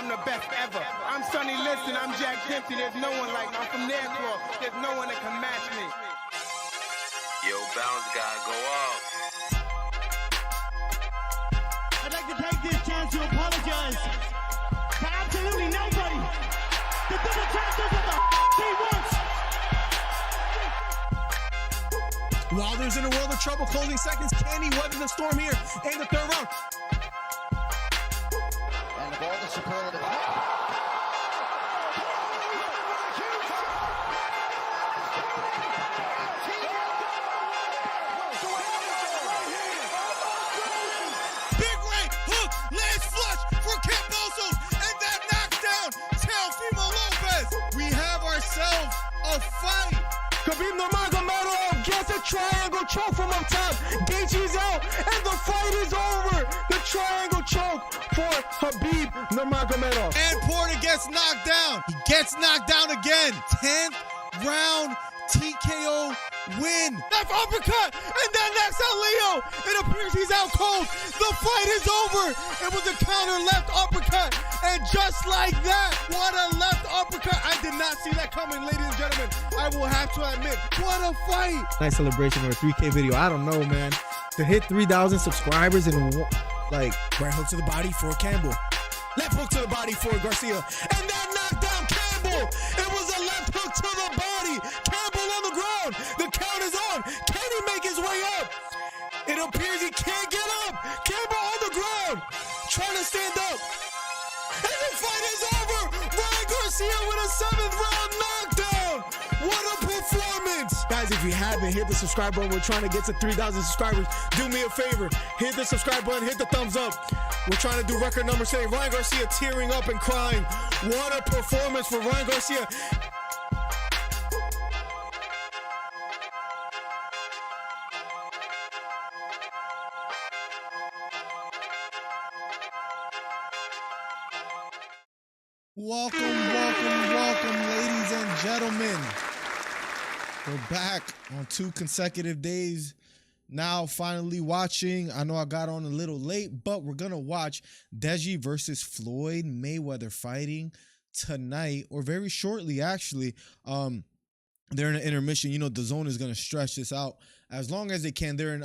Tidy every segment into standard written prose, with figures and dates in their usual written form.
I'm the best ever. I'm Sonny Liston, I'm Jack Dempsey. There's no one like me. I'm from Nairclaw. There's no one that can match me. Yo, bounce guy, go off. I'd like to take this chance to apologize to absolutely nobody. The double champ does what the he wants. Wilder's in a world of trouble, closing seconds. Can he weather the storm here in the third round? And the ball to superlative. Big right hook, lands flush for Cambosos, and that knocks down Teofimo Lopez. We have ourselves a fight. Khabib Nurmagomedov gets a triangle choke from up top. Gaethje's out, and the fight is over. The triangle choke for Khabib Nurmagomedov. And Porter gets knocked down. He gets knocked down again. 10th round TKO win. Left uppercut, and then knocks out Leo. It appears he's out cold. The fight is over. It was a counter left uppercut, and just like that, what a left uppercut. I did not see that coming, ladies and gentlemen. I will have to admit, what a fight. Nice celebration or a 3K video. I don't know, man. To hit 3,000 subscribers in like Right hook to the body for Campbell. left hook to the body for Garcia, and that knocked down Campbell. It was a left hook to the body. Campbell on the ground. The count is on. Can he make his way up? It appears he can't get up. Campbell on the ground, trying to stand up. And the fight is over. Ryan Garcia with a 7th round knockdown. What a performance. Guys, if you haven't, hit the subscribe button. We're trying to get to 3,000 subscribers. Do me a favor. Hit the subscribe button. Hit the thumbs up. We're trying to do record numbers today. Ryan Garcia tearing up and crying. What a performance for Ryan Garcia. Welcome, ladies and gentlemen. We're back on 2 consecutive days. Now finally watching. I know I got on a little late, but we're going to watch Deji versus Floyd Mayweather fighting tonight, or very shortly, actually. They're in an intermission. You know, DAZN is going to stretch this out as long as they can. They're in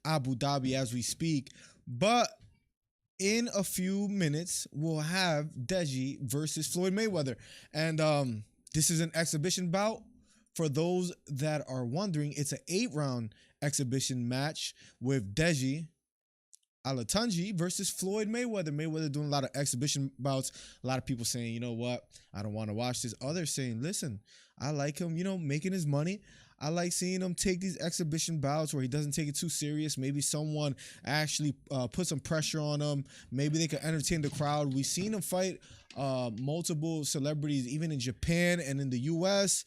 Abu Dhabi as we speak. But in a few minutes, we'll have Deji versus Floyd Mayweather. And this is an exhibition bout. For those that are wondering, it's an 8-round exhibition match with Deji Alatunji versus Floyd Mayweather. Mayweather doing a lot of exhibition bouts. A lot of people saying, you know what, I don't want to watch this. Others saying, listen, I like him, you know, making his money. I like seeing him take these exhibition bouts where he doesn't take it too serious. Maybe someone actually put some pressure on him. Maybe they could entertain the crowd. We've seen him fight multiple celebrities, even in Japan and in the U.S.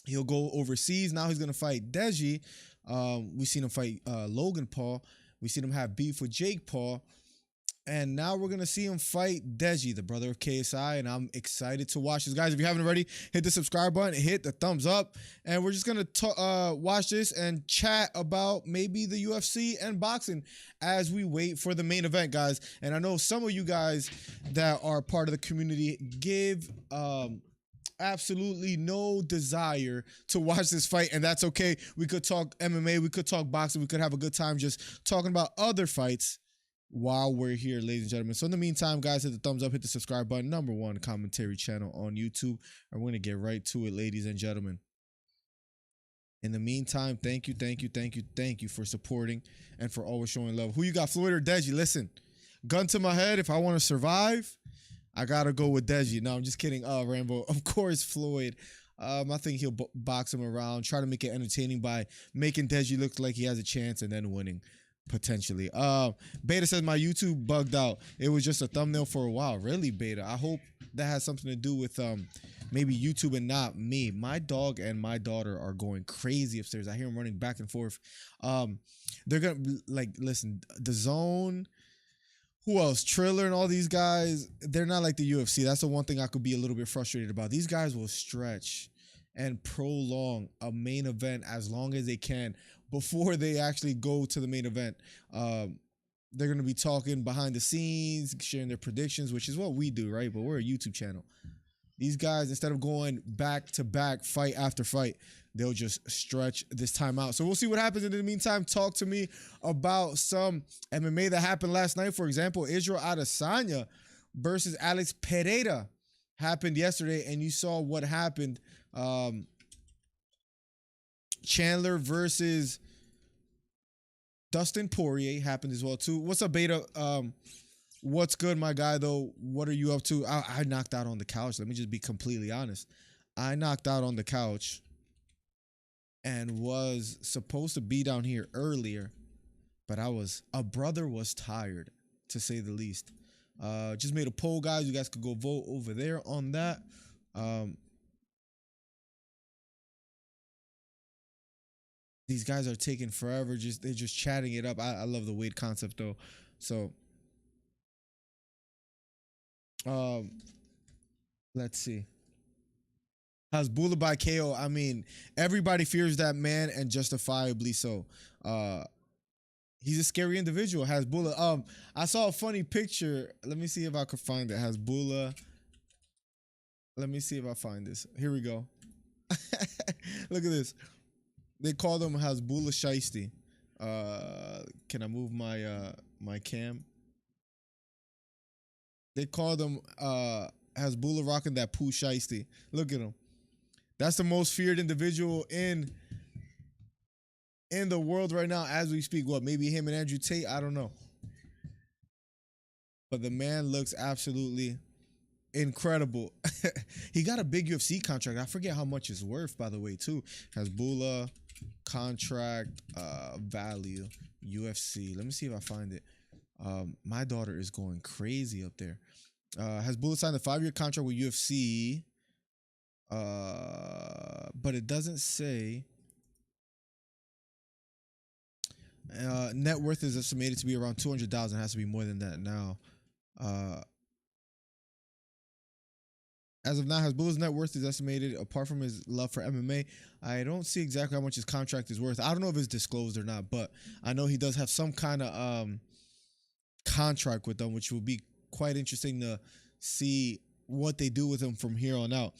He'll go overseas. Now he's going to fight Deji. We've seen him fight Logan Paul. We've seen him have beef with Jake Paul. And now we're going to see him fight Deji, the brother of KSI, and I'm excited to watch this. Guys, if you haven't already, hit the subscribe button, hit the thumbs up, and we're just going to watch this and chat about maybe the UFC and boxing as we wait for the main event, guys. And I know some of you guys that are part of the community give absolutely no desire to watch this fight, and that's okay. We could talk MMA, we could talk boxing, we could have a good time just talking about other fights while we're here, ladies and gentlemen. So in the meantime, guys, hit the thumbs up, hit the subscribe button, #1 commentary channel on YouTube, and we're going to get right to it, ladies and gentlemen. In the meantime, thank you for supporting and for always showing love. Who you got, Floyd or Deji? Listen, gun to my head, if I want to survive, I got to go with Deji. No, I'm just kidding. Rambo, of course, Floyd. I think he'll box him around, try to make it entertaining by making Deji look like he has a chance and then winning. Potentially. Beta says my YouTube bugged out. It was just a thumbnail for a while. Really, Beta? I hope that has something to do with maybe YouTube and not me. My dog and my daughter are going crazy upstairs. I hear them running back and forth. They're gonna listen, DAZN, who else? Triller and all these guys, they're not like the UFC. That's the one thing I could be a little bit frustrated about. These guys will stretch and prolong a main event as long as they can before they actually go to the main event. they're going to be talking behind the scenes, sharing their predictions, which is what we do, right? But we're a YouTube channel. These guys, instead of going back to back, fight after fight, they'll just stretch this time out. So we'll see what happens. In the meantime, talk to me about some MMA that happened last night. For example, Israel Adesanya versus Alex Pereira happened yesterday, and you saw what happened. Chandler versus Dustin Poirier happened as well too. What's up, Beta? What's good, my guy, though? What are you up to? I knocked out on the couch. Let me just be completely honest. I knocked out on the couch and was supposed to be down here earlier, but a brother was tired, to say the least. Just made a poll, guys. You guys could go vote over there on that. These guys are taking forever. They're just chatting it up. I love the weight concept, though. So let's see. Hasbulla by KO. I mean, everybody fears that man, and justifiably so. He's a scary individual, Hasbulla. I saw a funny picture. Let me see if I could find it. Hasbulla. Let me see if I find this. Here we go. Look at this. They called him Hasbulla Shiesty. Can I move my cam? They called him Hasbulla rocking that poo shiesty. Look at him. That's the most feared individual in the world right now as we speak. What, maybe him and Andrew Tate? I don't know. But the man looks absolutely incredible. He got a big UFC contract. I forget how much it's worth, by the way, too. Hasbulla contract value UFC. Let me see if I find it. My daughter is going crazy up there. Hasbulla signed a 5-year contract with UFC, but it doesn't say. Net worth is estimated to be around 200,000. Has to be more than that now. As of now, Hasbulla's net worth is estimated, apart from his love for MMA. I don't see exactly how much his contract is worth. I don't know if it's disclosed or not, but I know he does have some kind of contract with them, which will be quite interesting to see what they do with him from here on out.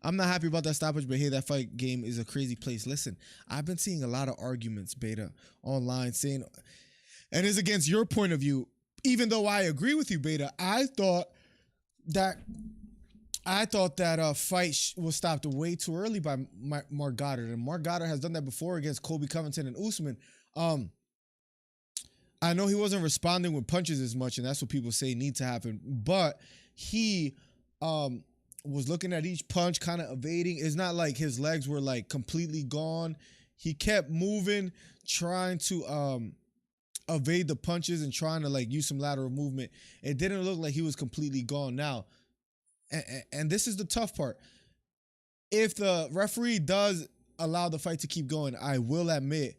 I'm not happy about that stoppage, but hey, that fight game is a crazy place. Listen, I've been seeing a lot of arguments, Beta, online saying, and it's against your point of view, even though I agree with you, Beta. I thought that fight was stopped way too early by Mark Goddard, and Mark Goddard has done that before against Colby Covington and Usman. I know he wasn't responding with punches as much, and that's what people say need to happen, but he was looking at each punch, kind of evading. It's not like his legs were like completely gone. He kept moving, trying to evade the punches and trying to like use some lateral movement. It didn't look like he was completely gone. Now, and this is the tough part. If the referee does allow the fight to keep going, I will admit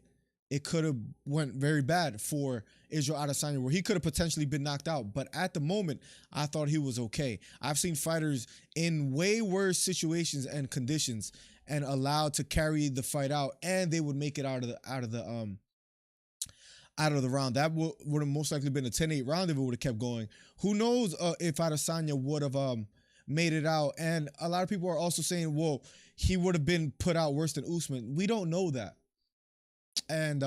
it could have went very bad for Israel Adesanya, where he could have potentially been knocked out. But at the moment, I thought he was okay. I've seen fighters in way worse situations and conditions and allowed to carry the fight out, and they would make it out of the round. That would have most likely been a 10-8 round if it would have kept going. Who knows if Adesanya would have made it out. And a lot of people are also saying, well, he would have been put out worse than Usman. We don't know that. And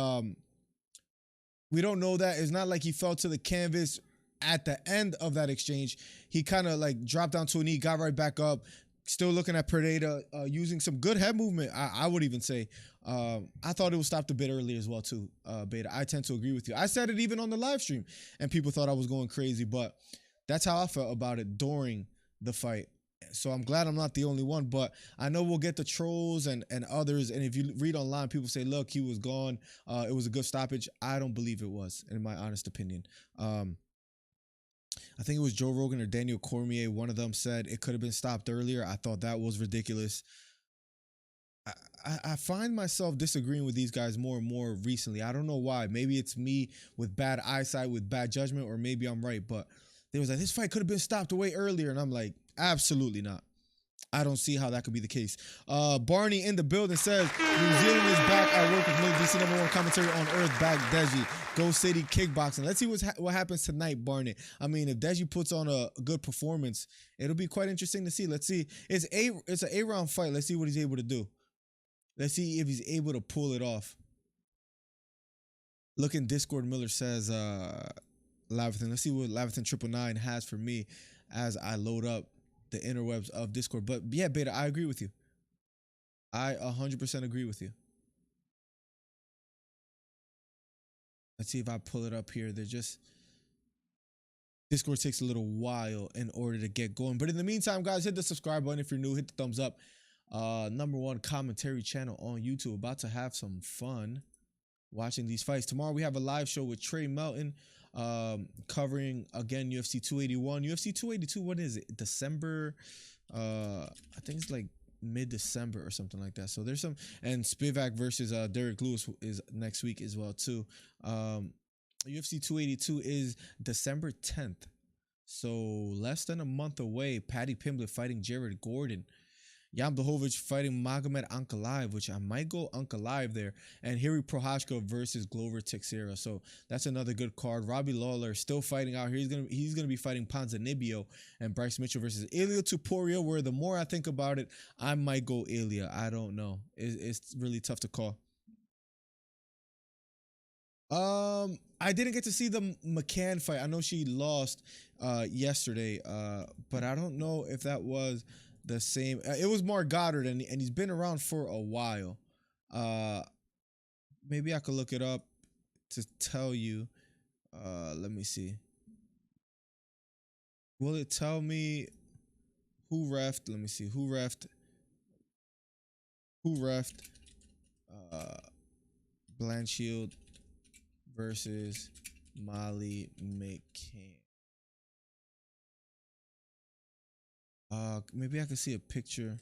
we don't know that. It's not like he fell to the canvas at the end of that exchange. He kind of like dropped down to a knee, got right back up, still looking at Pereira, using some good head movement, I would even say. I thought it was stopped a bit earlier as well too, Beta. I tend to agree with you. I said it even on the live stream, and people thought I was going crazy, but that's how I felt about it during the fight. So I'm glad I'm not the only one, but I know we'll get the trolls and others. And if you read online, people say, look, he was gone. It was a good stoppage. I don't believe it was, in my honest opinion. I think it was Joe Rogan or Daniel Cormier. One of them said it could have been stopped earlier. I thought that was ridiculous. I find myself disagreeing with these guys more and more recently. I don't know why. Maybe it's me with bad eyesight, with bad judgment, or maybe I'm right. But they was like, this fight could have been stopped way earlier. And I'm like, absolutely not. I don't see how that could be the case. Barney in the building says, New Zealand is back at work with Millie DC #1 commentary on Earth. Back Deji. Go City Kickboxing. Let's see what happens tonight, Barney. I mean, if Deji puts on a good performance, it'll be quite interesting to see. Let's see. It's an 8-round fight. Let's see what he's able to do. Let's see if he's able to pull it off. Look in Discord, Miller says, Lavathan. Let's see what Lavathan 999 has for me as I load up the interwebs of Discord. But yeah, Beta, I agree with you. I 100% agree with you. Let's see if I pull it up here. They're just... Discord takes a little while in order to get going. But in the meantime, guys, hit the subscribe button if you're new. Hit the thumbs up. #1 commentary channel on YouTube. About to have some fun watching these fights. Tomorrow we have a live show with Trey Melton, covering again UFC 281. UFC 282, what is it? December, I think it's like mid-December or something like that. So there's some, and Spivak versus Derek Lewis is next week as well too. UFC 282 is December 10th. So less than a month away. Paddy Pimblett fighting Jared Gordon. Jan Blachowicz fighting Magomed Ankalaev, which I might go Ankalaev there, and Harry Prohashka versus Glover Teixeira. So that's another good card. Robbie Lawler still fighting out here. He's gonna be fighting Ponzinibbio, and Bryce Mitchell versus Ilia Topuria. Where the more I think about it, I might go Ilia. I don't know. It's really tough to call. I didn't get to see the McCann fight. I know she lost yesterday, but I don't know if that was the same. It was Mark Goddard, and he's been around for a while. Maybe I could look it up to tell you. Let me see. Will it tell me who refed? Let me see who refed. Blanchfield versus Molly McCann. Maybe I can see a picture.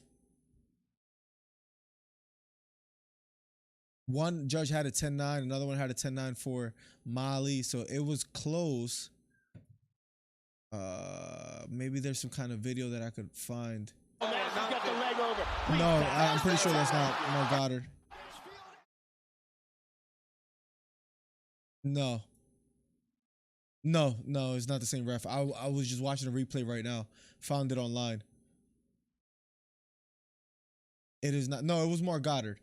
One judge had a 10-9, another one had a 10-9 for Molly, so it was close. Maybe there's some kind of video that I could find. He's got the leg over. No, I'm pretty sure that's not Mark Goddard. No, it's not the same ref. I was just watching a replay right now. Found it online. It is not. No, it was Mark Goddard.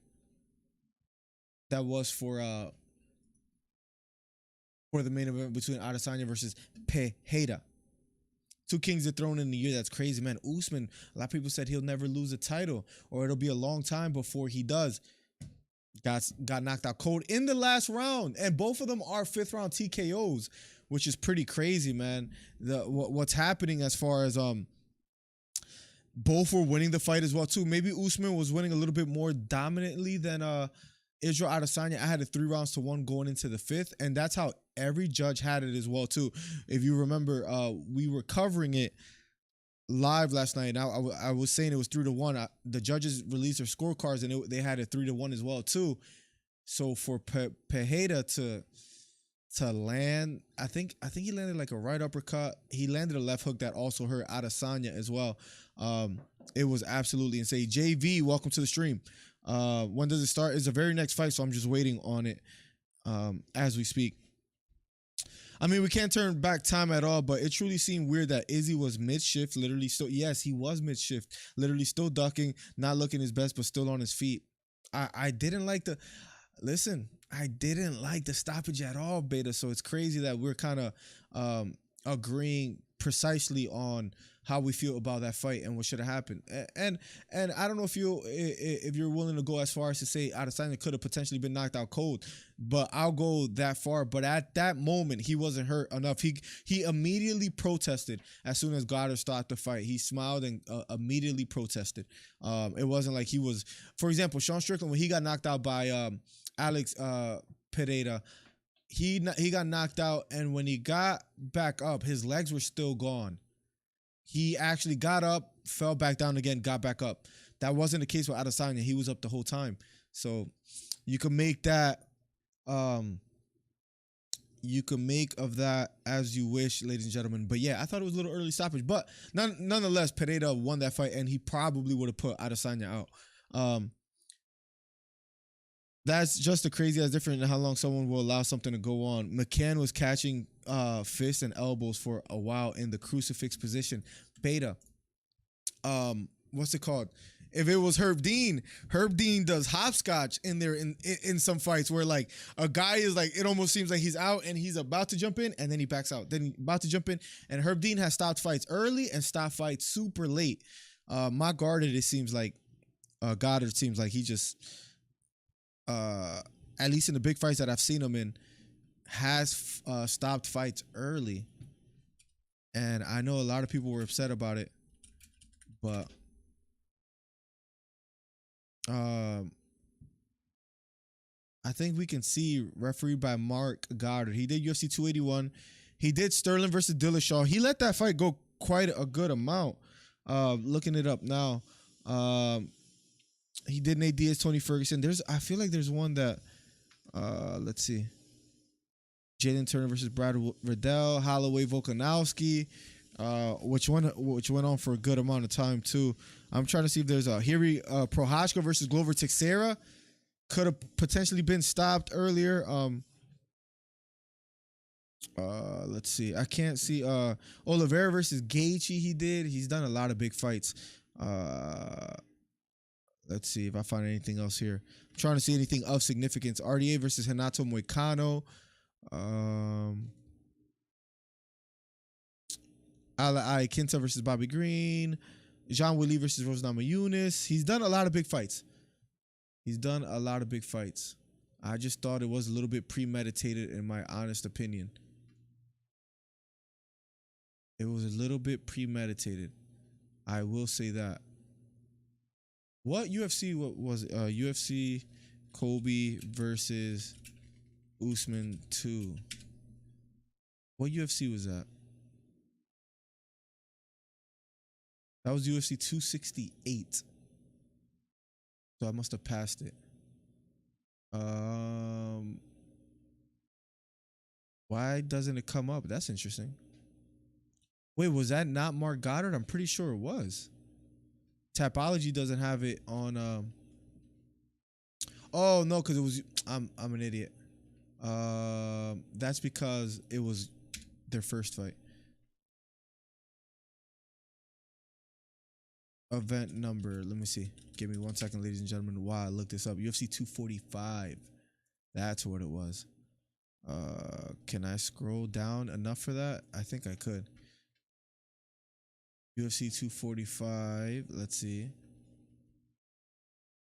That was for the main event between Adesanya versus Pereira. Two kings are thrown in the year. That's crazy, man. Usman, a lot of people said he'll never lose a title, or it'll be a long time before he does. Got knocked out cold in the last round, and both of them are 5th round TKOs, which is pretty crazy, man. What's happening as far as both were winning the fight as well too. Maybe Usman was winning a little bit more dominantly than Israel Adesanya. I had it 3 rounds to 1 going into the 5th, and that's how every judge had it as well too. If you remember, we were covering it live last night. Now I was saying it was 3-1. The judges released their scorecards, and they had it 3-1 as well too. So for Pereira to land, I think he landed like a right uppercut. He landed a left hook that also hurt Adesanya as well. It was absolutely insane. JV, welcome to the stream. When does it start? It's the very next fight, so I'm just waiting on it as we speak. I mean, we can't turn back time at all, but it truly seemed weird that Izzy was mid-shift, literally still. Yes, he was mid-shift, literally still ducking, not looking his best, but still on his feet. I didn't like the... Listen, I didn't like the stoppage at all, Beta, so it's crazy that we're kind of agreeing precisely on how we feel about that fight and what should have happened. And I don't know if you're willing to go as far as to say Adesanya could have potentially been knocked out cold, but I'll go that far. But at that moment, he wasn't hurt enough. He immediately protested as soon as Goddard stopped the fight. He smiled and immediately protested. It wasn't like he was, for example, Sean Strickland, when he got knocked out by Alex Pereira, he got knocked out, and when he got back up, his legs were still gone. He actually got up, fell back down again, got back up. That wasn't the case with Adesanya. He was up the whole time. So you can make that you can make of that as you wish, ladies and gentlemen. But yeah, I thought it was a little early stoppage. But nonetheless, Pereira won that fight, and he probably would have put Adesanya out. That's just the crazy as different in how long someone will allow something to go on. McCann was catching fists and elbows for a while in the crucifix position. Beta, what's it called? If it was Herb Dean does hopscotch in there in some fights where like a guy is like, it almost seems like he's out and he's about to jump in and then he backs out. Then he's about to jump in. And Herb Dean has stopped fights early and stopped fights super late. Goddard seems like he just, at least in the big fights that I've seen him in, has stopped fights early. And I know a lot of people were upset about it, but I think we can see refereed by Mark Goddard. He did UFC 281. He did Sterling versus Dillashaw. He let that fight go quite a good amount. Looking it up now. He did Nate Diaz, Tony Ferguson. I feel like there's one that let's see. Jalen Turner versus Brad Riddell, Holloway, Volkanovski, which went on for a good amount of time too. I'm trying to see if there's a Prohashka versus Glover Teixeira. Could have potentially been stopped earlier. Let's see. I can't see. Oliveira versus Gaethje. He's done a lot of big fights. Let's see if I find anything else here. I'm trying to see anything of significance. RDA versus Renato Moicano. Ala Quinta versus Bobby Green. Jean Willie versus Rosnama Yunus. He's done a lot of big fights. I just thought it was a little bit premeditated, in my honest opinion. It was a little bit premeditated. I will say that. What UFC? What was it? UFC Kobe versus Usman 2. What UFC was that? That was UFC 268. So I must have passed it. Why doesn't it come up? That's interesting. Wait, was that not Mark Goddard? I'm pretty sure it was. Tapology doesn't have it on. Oh no, because it was. I'm an idiot. That's because it was their first fight. Event number. Let me see. Give me 1 second, ladies and gentlemen, while I look this up. UFC 245. That's what it was. Can I scroll down enough for that? I think I could. UFC 245. Let's see.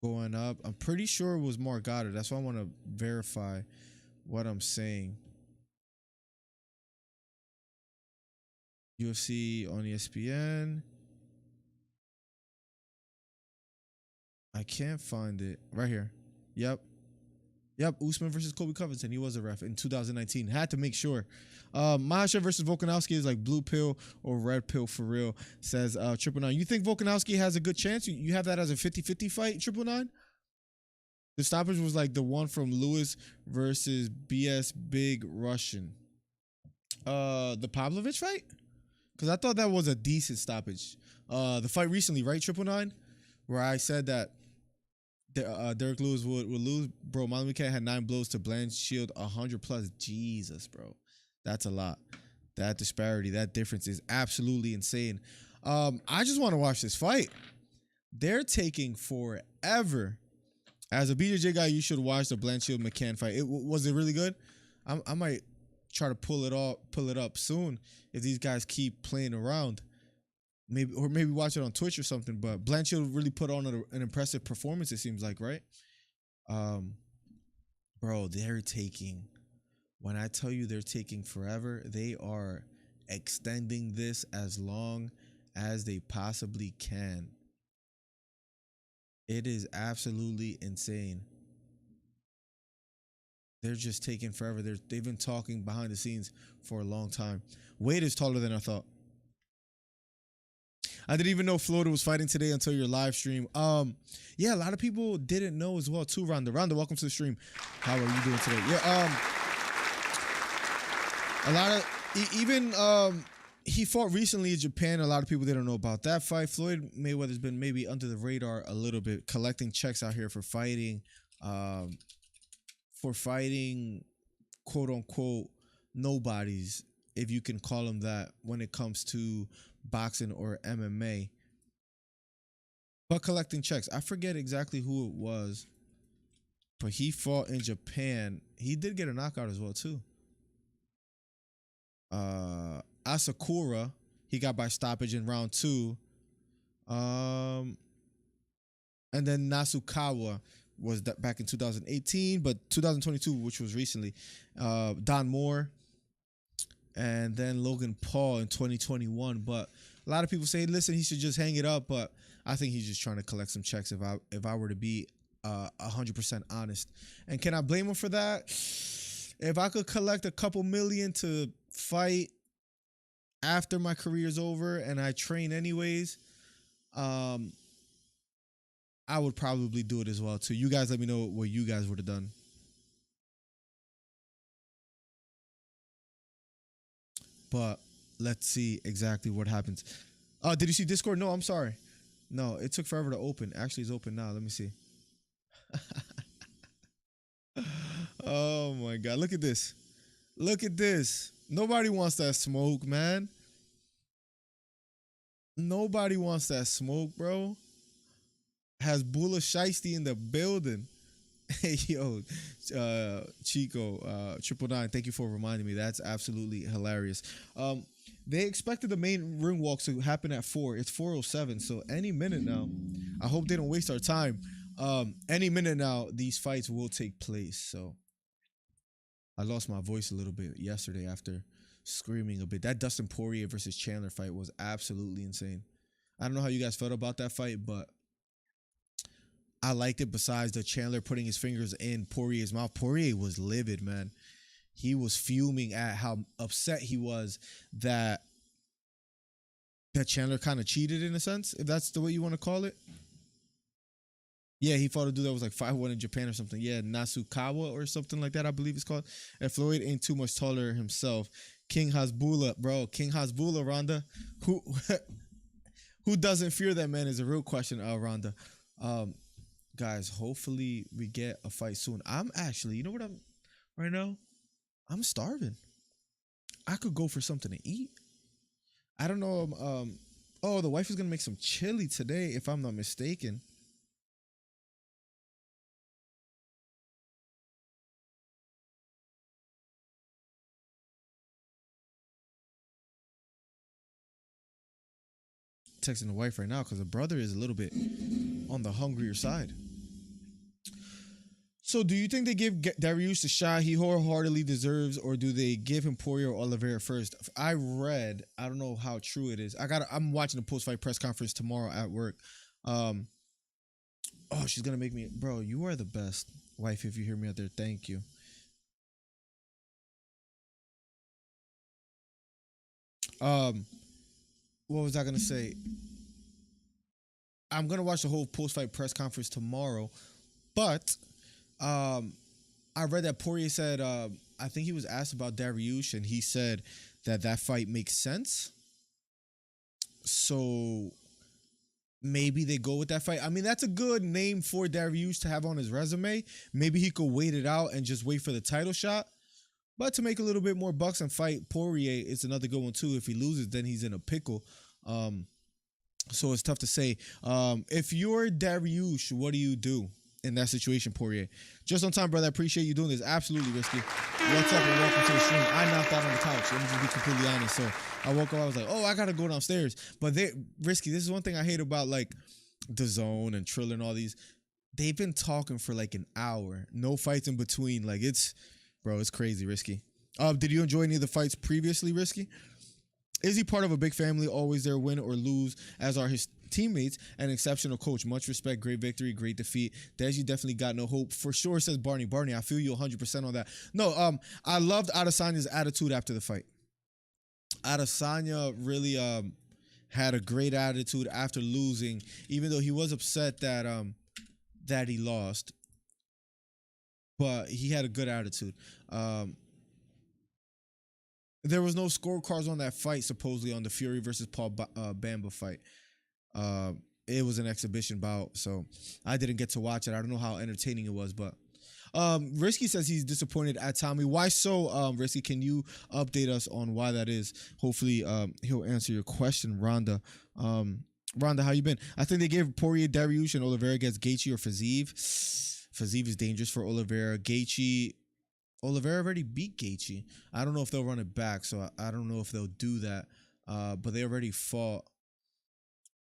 Going up. I'm pretty sure it was Mark Goddard. That's why I want to verify what I'm saying. UFC on ESPN. I can't find it. Right here. Yep. Usman versus Colby Covington. He was a ref in 2019. Had to make sure. Mahasha versus Volkanovski is like blue pill or red pill for real, says 999. You think Volkanovski has a good chance? You have that as a 50-50 fight, 999? The stoppage was like the one from Lewis versus BS Big Russian. The Pavlovich fight? Because I thought that was a decent stoppage. The fight recently, right, 999? Where I said that Derek Lewis would lose. Bro, Malamika had 9 blows to Blanchfield, 100 plus. Jesus, bro. That's a lot. That disparity, that difference is absolutely insane. I just want to watch this fight. They're taking forever. As a BJJ guy, you should watch the Blanchfield McCann fight. Was it really good? I might try to pull it up soon if these guys keep playing around. Maybe watch it on Twitch or something. But Blanchfield really put on an impressive performance, it seems like, right? Bro, they're taking. When I tell you they're taking forever, they are extending this as long as they possibly can. It is absolutely insane. They're just taking forever. They've been talking behind the scenes for a long time. Wade is taller than I thought. I didn't even know Florida was fighting today until your live stream. Yeah, a lot of people didn't know as well too. Rhonda, welcome to the stream. How are you doing today? Yeah, A lot of even he fought recently in Japan. A lot of people didn't know about that fight. Floyd Mayweather's been maybe under the radar a little bit, collecting checks out here for fighting quote unquote nobodies, if you can call them that, when it comes to boxing or MMA. But collecting checks. I forget exactly who it was, but he fought in Japan. He did get a knockout as well too. Asakura, he got by stoppage in round 2. And then Nasukawa was that back in 2018, but 2022, which was recently, Don Moore, and then Logan Paul in 2021. But a lot of people say, listen, he should just hang it up, but I think he's just trying to collect some checks, if I were to be 100% honest. And can I blame him for that? If I could collect a couple million to fight after my career's over and I train anyways, I would probably do it as well too. You guys let me know what you guys would have done. But let's see exactly what happens. Did you see Discord? No, I'm sorry. No, it took forever to open. Actually, it's open now. Let me see. Oh my God. Look at this. Look at this. Nobody wants that smoke, man. Nobody wants that smoke, bro. Has Bula Shiesty in the building. Hey, yo, Chico, 999, thank you for reminding me. That's absolutely hilarious. They expected the main ring walks to happen at 4. It's 4:07, so any minute now. I hope they don't waste our time. Any minute now, these fights will take place. So I lost my voice a little bit yesterday after screaming a bit. That Dustin Poirier versus Chandler fight was absolutely insane. I don't know how you guys felt about that fight, but I liked it. Besides the Chandler putting his fingers in Poirier's mouth, Poirier was livid, man. He was fuming at how upset he was that Chandler kind of cheated, in a sense, if that's the way you want to call it. Yeah, he fought a dude that was like 5'1" in Japan or something. Yeah, Nasukawa or something like that, I believe it's called. And Floyd ain't too much taller himself. King Hasbullah, bro. King Hasbullah, Rhonda. Who doesn't fear that man is a real question, Rhonda. Guys, hopefully we get a fight soon. I'm actually, you know what I'm right now? I'm starving. I could go for something to eat. I don't know. Oh, the wife is gonna make some chili today, if I'm not mistaken. Texting the wife right now because the brother is a little bit on the hungrier side. So do you think they give Dariush the shot he wholeheartedly deserves, or do they give him Poirier or Oliveira first? I don't know how true it is. I'm watching the post-fight press conference tomorrow at work. Oh, she's gonna make me, bro, you are the best wife, if you hear me out there. Thank you. What was I gonna say? I'm gonna watch the whole post-fight press conference tomorrow, but I read that Poirier said, I think he was asked about Dariush, and he said that fight makes sense. So maybe they go with that fight. I mean, that's a good name for Dariush to have on his resume. Maybe he could wait it out and just wait for the title shot. But to make a little bit more bucks and fight Poirier, it's another good one too. If he loses, then he's in a pickle. So it's tough to say. If you're Dariush, what do you do in that situation, Poirier? Just on time, brother. I appreciate you doing this. Absolutely, Risky. What's up and welcome to the stream. I knocked out on the couch. Let me just be completely honest. So I woke up, I was like, oh, I gotta go downstairs. But Risky, this is one thing I hate about like DAZN and Triller and all these. They've been talking for like an hour. No fights in between. Like it's crazy, Risky. Did you enjoy any of the fights previously, Risky? Is he part of a big family, always there, win or lose, as are his teammates? An exceptional coach. Much respect, great victory, great defeat. Deji definitely got no hope. For sure, says Barney. Barney, I feel you 100% on that. No, I loved Adesanya's attitude after the fight. Adesanya really had a great attitude after losing, even though he was upset that he lost. But he had a good attitude. There was no scorecards on that fight, supposedly on the Fury versus Paul Bamba fight. It was an exhibition bout, so I didn't get to watch it. I don't know how entertaining it was, but Risky says he's disappointed at Tommy. Why so, Risky? Can you update us on why that is? Hopefully, he'll answer your question, Rhonda. Rhonda, how you been? I think they gave Poirier, Dariush, and Oliveira against Gaethje or Fiziev. Fiziev is dangerous for Oliveira. Oliveira already beat Gaethje. I don't know if they'll run it back, so I don't know if they'll do that. But they already fought.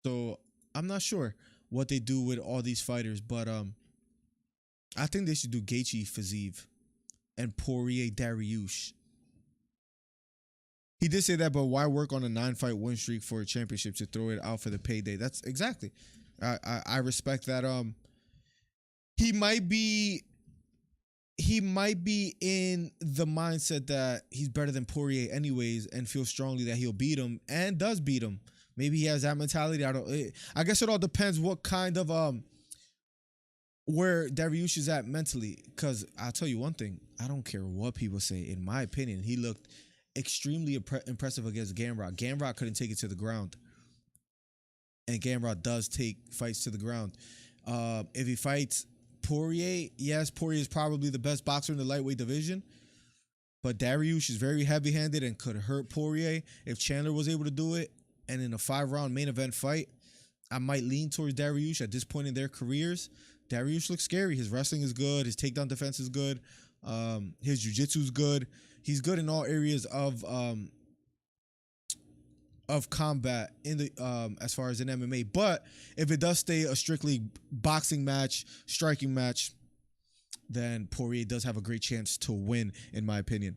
So I'm not sure what they do with all these fighters, but I think they should do Gaethje, Fiziev, and Poirier, Dariush. He did say that, but why work on a 9-fight win streak for a championship to throw it out for the payday? That's exactly. I respect that. He might be in the mindset that he's better than Poirier anyways, and feels strongly that he'll beat him, and does beat him. Maybe he has that mentality. I guess it all depends what kind of where Dariush is at mentally. Because I'll tell you one thing, I don't care what people say. In my opinion, he looked extremely impressive against Gamrot. Gamrot couldn't take it to the ground, and Gamrot does take fights to the ground. If he fights Poirier, yes, Poirier is probably the best boxer in the lightweight division, but Dariush is very heavy-handed and could hurt Poirier. If Chandler was able to do it, and in a 5-round main event fight, I might lean towards Dariush at this point in their careers. Dariush looks scary. His wrestling is good. His takedown defense is good. His jiu-jitsu is good. He's good in all areas of combat in the as far as in MMA. But if it does stay a strictly boxing match, striking match, then Poirier does have a great chance to win, in my opinion.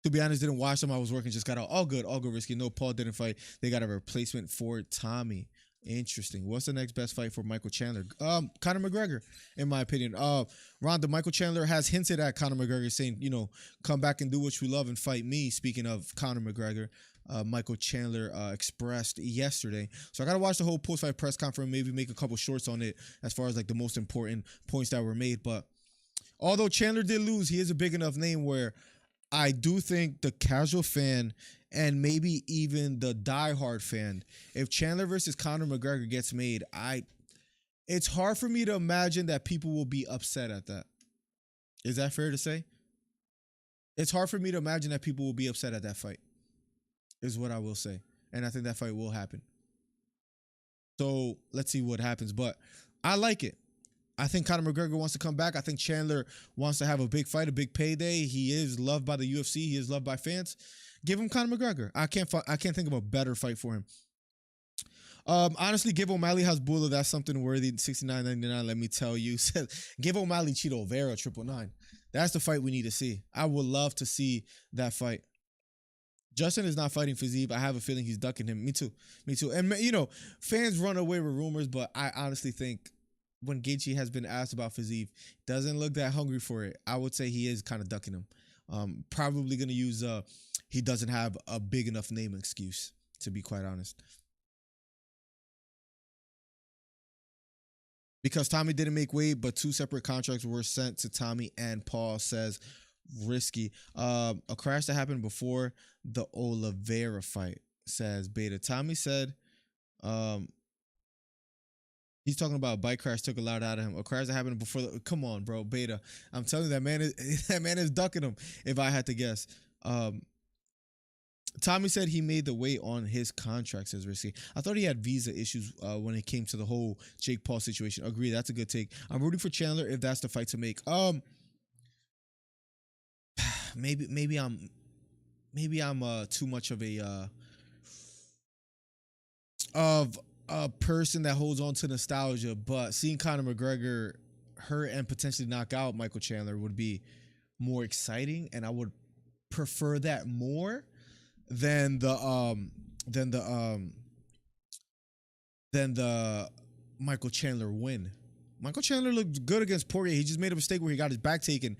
To be honest, didn't watch them. I was working, just got out. All good, Risky. No, Paul didn't fight. They got a replacement for Tommy. Interesting. What's the next best fight for Michael Chandler? Conor McGregor, in my opinion. Rhonda, Michael Chandler has hinted at Conor McGregor, saying, come back and do what you love and fight me. Speaking of Conor McGregor, Michael Chandler expressed yesterday. So I got to watch the whole post-fight press conference, maybe make a couple shorts on it as far as like the most important points that were made. But although Chandler did lose, he is a big enough name where I do think the casual fan and maybe even the diehard fan, if Chandler versus Conor McGregor gets made, it's hard for me to imagine that people will be upset at that. Is that fair to say? It's hard for me to imagine that people will be upset at that fight, is what I will say. And I think that fight will happen. So let's see what happens. But I like it. I think Conor McGregor wants to come back. I think Chandler wants to have a big fight, a big payday. He is loved by the UFC. He is loved by fans. Give him Conor McGregor. I can't think of a better fight for him. Honestly, give O'Malley Hasbulla. That's something worthy. $69.99. Let me tell you. Give O'Malley Cheeto Vera 999. That's the fight we need to see. I would love to see that fight. Justin is not fighting Fiziev. I have a feeling he's ducking him. Me too. And fans run away with rumors, but I honestly think when Gaethje has been asked about Fiziev, doesn't look that hungry for it. I would say he is kind of ducking him. Probably going to use he doesn't have a big enough name excuse, to be quite honest. Because Tommy didn't make weight, but 2 separate contracts were sent to Tommy and Paul, says Risky. A crash that happened before the Oliveira fight, says Beta. Tommy said he's talking about a bike crash took a lot out of him. A crash that happened before come on, bro, Beta. I'm telling you, that man is ducking him, if I had to guess. Tommy said he made the weight on his contract, says Risky. I thought he had visa issues when it came to the whole Jake Paul situation. Agree, that's a good take. I'm rooting for Chandler if that's the fight to make. Maybe I'm too much of a person that holds on to nostalgia, but seeing Conor McGregor hurt and potentially knock out Michael Chandler would be more exciting, and I would prefer that more than the Michael Chandler win. Michael Chandler looked good against Poirier. He just made a mistake where he got his back taken.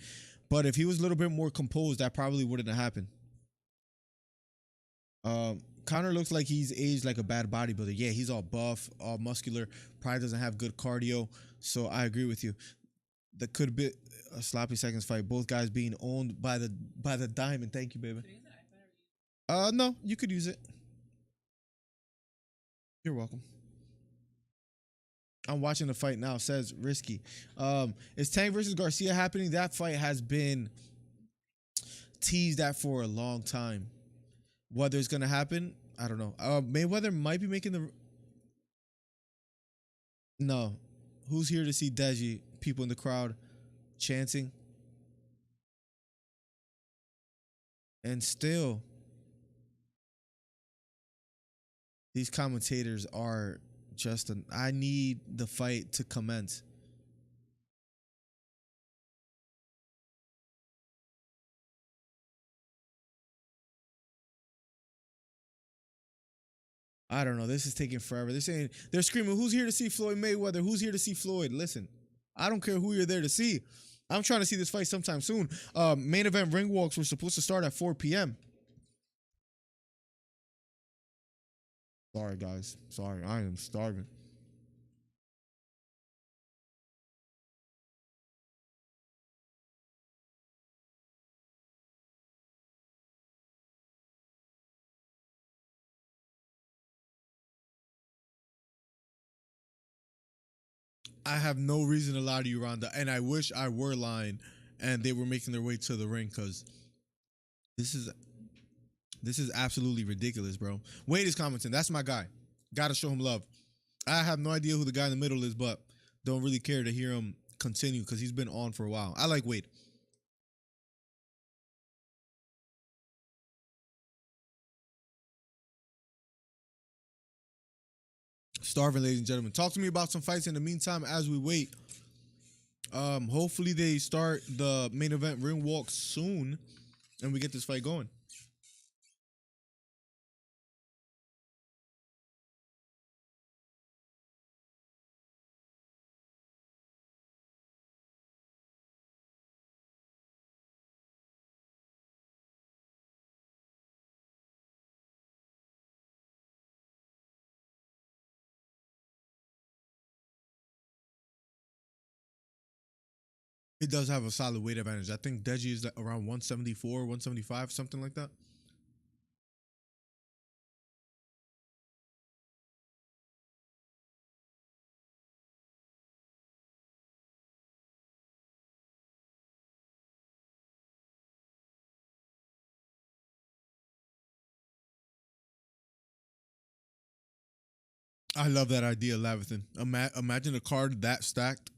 But if he was a little bit more composed, that probably wouldn't have happened. Conor looks like he's aged like a bad bodybuilder. Yeah, he's all buff, all muscular, probably doesn't have good cardio. So I agree with you. that could be a sloppy seconds fight. Both guys being owned by the diamond. Thank you, baby. No, you could use it. You're welcome. I'm watching the fight now. Says Risky. Is Tank versus Garcia happening? That fight has been teased at for a long time. Whether it's gonna happen, I don't know. Mayweather might be making the. No, who's here to see Deji? People in the crowd chanting, and still, these commentators are just an. I need the fight to commence. I don't know. This is taking forever. They're screaming, "Who's here to see Floyd Mayweather? Who's here to see Floyd?" Listen, I don't care who you're there to see. I'm trying to see this fight sometime soon. Main event ring walks were supposed to start at 4 p.m. Sorry, guys. Sorry, I am starving. I have no reason to lie to you, Rhonda, and I wish I were lying and they were making their way to the ring, because this is absolutely ridiculous, bro. Wade is commenting. That's my guy. Gotta show him love. I have no idea who the guy in the middle is, but don't really care to hear him continue because he's been on for a while. I like Wade. Starving, ladies and gentlemen. Talk to me about some fights in the meantime as we wait. Hopefully they start the main event ring walk soon and we get this fight going. He does have a solid weight advantage. I think Deji is around 174, 175, something like that. I love that idea, Lavithan. Imagine a card that stacked.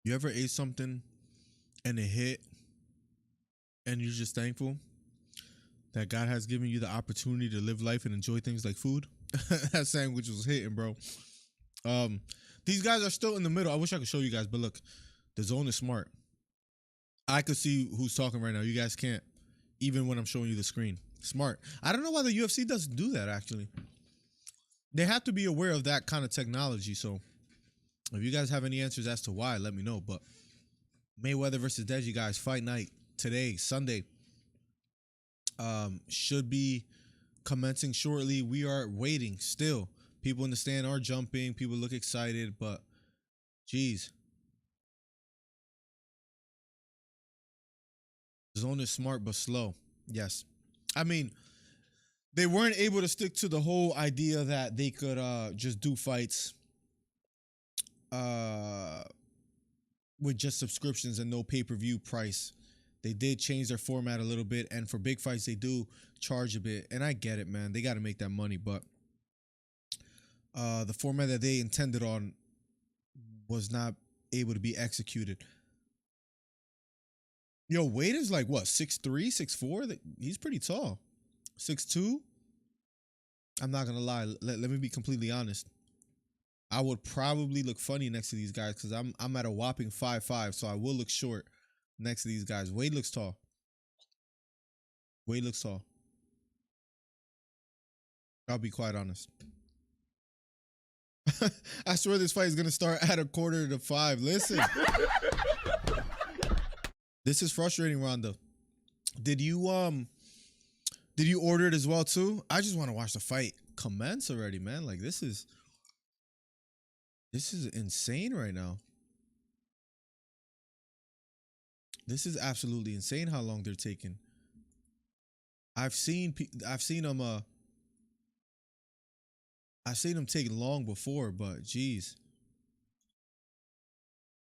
You ever ate something and it hit and you're just thankful that God has given you the opportunity to live life and enjoy things like food? That sandwich was hitting, bro. These guys are still in the middle. I wish I could show you guys, but look, the zone is smart. I could see who's talking right now. You guys can't, even when I'm showing you the screen. Smart. I don't know why the UFC doesn't do that, actually. They have to be aware of that kind of technology, so if you guys have any answers as to why, let me know. But Mayweather versus Deji, guys, fight night today, Sunday. Should be commencing shortly. We are waiting still. People in the stand are jumping. People look excited, but geez. Zone is smart but slow. Yes. I mean, they weren't able to stick to the whole idea that they could just do fights with just subscriptions and no pay-per-view price. They did change their format a little bit, and for big fights they do charge a bit, and I get it, man. They got to make that money, but the format that they intended on was not able to be executed. Yo, Wade is like what, 6'3", 6'4"? He's pretty tall. 6'2". I'm not gonna lie. Let me be completely honest. I would probably look funny next to these guys because I'm at a whopping 5'5", so I will look short next to these guys. Wade looks tall. Wade looks tall. I'll be quite honest. I swear this fight is gonna start at 4:45. Listen. This is frustrating, Ronda. Did you order it as well too? I just want to watch the fight commence already, man. Like this is insane right now. This is absolutely insane how long they're taking. I've seen them take long before, but geez,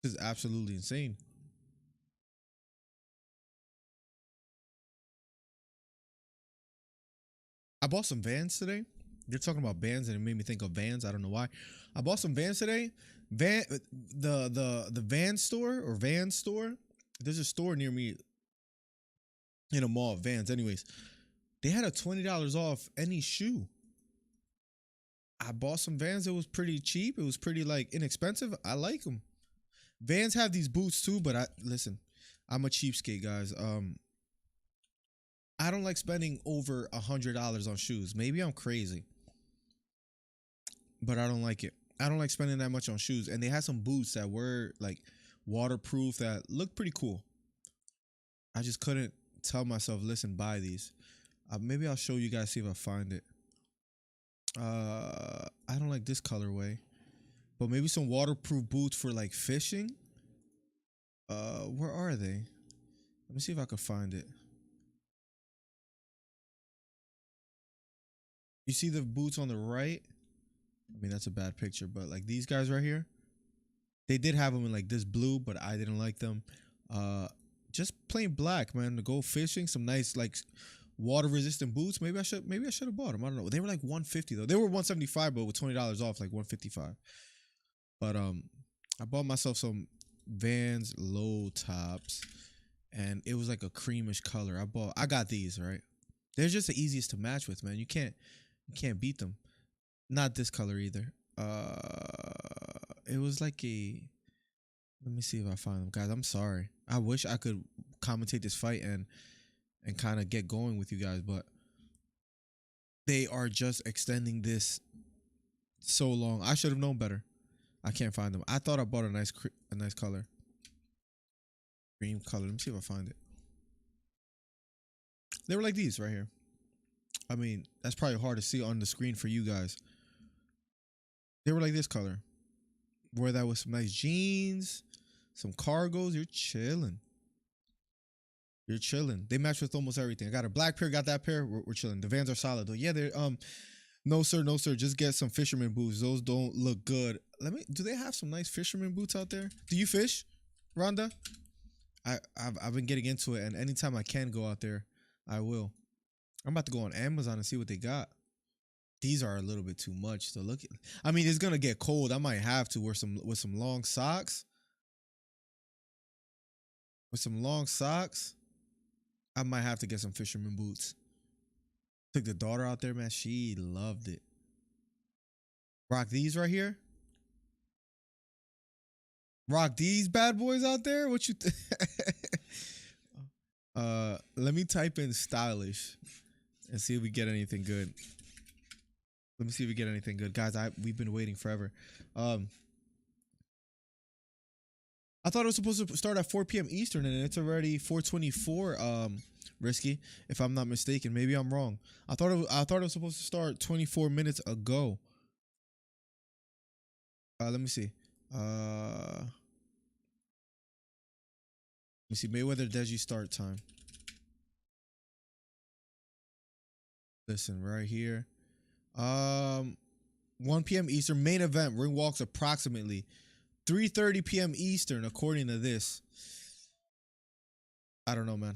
this is absolutely insane. I bought some Vans today. You're talking about Vans, and it made me think of Vans. I don't know why. I bought some Vans today. The Van store or Van store. There's a store near me in a mall. Vans. Anyways, they had a $20 off any shoe. I bought some Vans. It was pretty cheap. It was pretty like inexpensive. I like them. Vans have these boots too, but listen, I'm a cheapskate, guys. I don't like spending over $100 on shoes. Maybe I'm crazy, but I don't like it. I don't like spending that much on shoes. And they had some boots that were like waterproof that looked pretty cool. I just couldn't tell myself, listen, buy these. Maybe I'll show you guys, see if I find it. I don't like this colorway, but maybe some waterproof boots for like fishing. Where are they? Let me see if I can find it. You see the boots on the right? I mean, that's a bad picture, but like these guys right here, they did have them in like this blue, but I didn't like them. Just plain black, man, to go fishing. Some nice like water resistant boots. Maybe I should have bought them. I don't know. They were like $150 though. They were $175, but with $20 off, like $155. But I bought myself some Vans low tops, and it was like a creamish color. I got these, right? They're just the easiest to match with, man. You can't beat them. Not this color either. It was like a. Let me see if I find them, guys. I'm sorry. I wish I could commentate this fight and kind of get going with you guys, but they are just extending this so long. I should have known better. I can't find them. I thought I bought a nice color, cream color. Let me see if I find it. They were like these right here. I mean, that's probably hard to see on the screen for you guys. They were like this color. Wear that with some nice jeans, some cargos. You're chilling. You're chilling. They match with almost everything. I got a black pair, got that pair. We're chilling. The Vans are solid though. Yeah, they're no sir. Just get some fisherman boots. Those don't look good. Do they have some nice fisherman boots out there? Do you fish, Rhonda? I've been getting into it, and anytime I can go out there, I will. I'm about to go on Amazon and see what they got. These are a little bit too much. So look, I mean, it's gonna get cold. I might have to wear some long socks. With some long socks, I might have to get some fisherman boots. Took the daughter out there, man. She loved it. Rock these right here. Rock these bad boys out there. What you? Let me type in stylish and see if we get anything good. Let me see if we get anything good, guys. We've been waiting forever. I thought it was supposed to start at 4 p.m. Eastern, and it's already 4:24. Risky, if I'm not mistaken. Maybe I'm wrong. I thought it was supposed to start 24 minutes ago. Let me see. Let me see. Mayweather Deji start time. Listen right here. 1 p.m. Eastern main event. Ring walks approximately 3:30 p.m. Eastern, according to this. I don't know, man.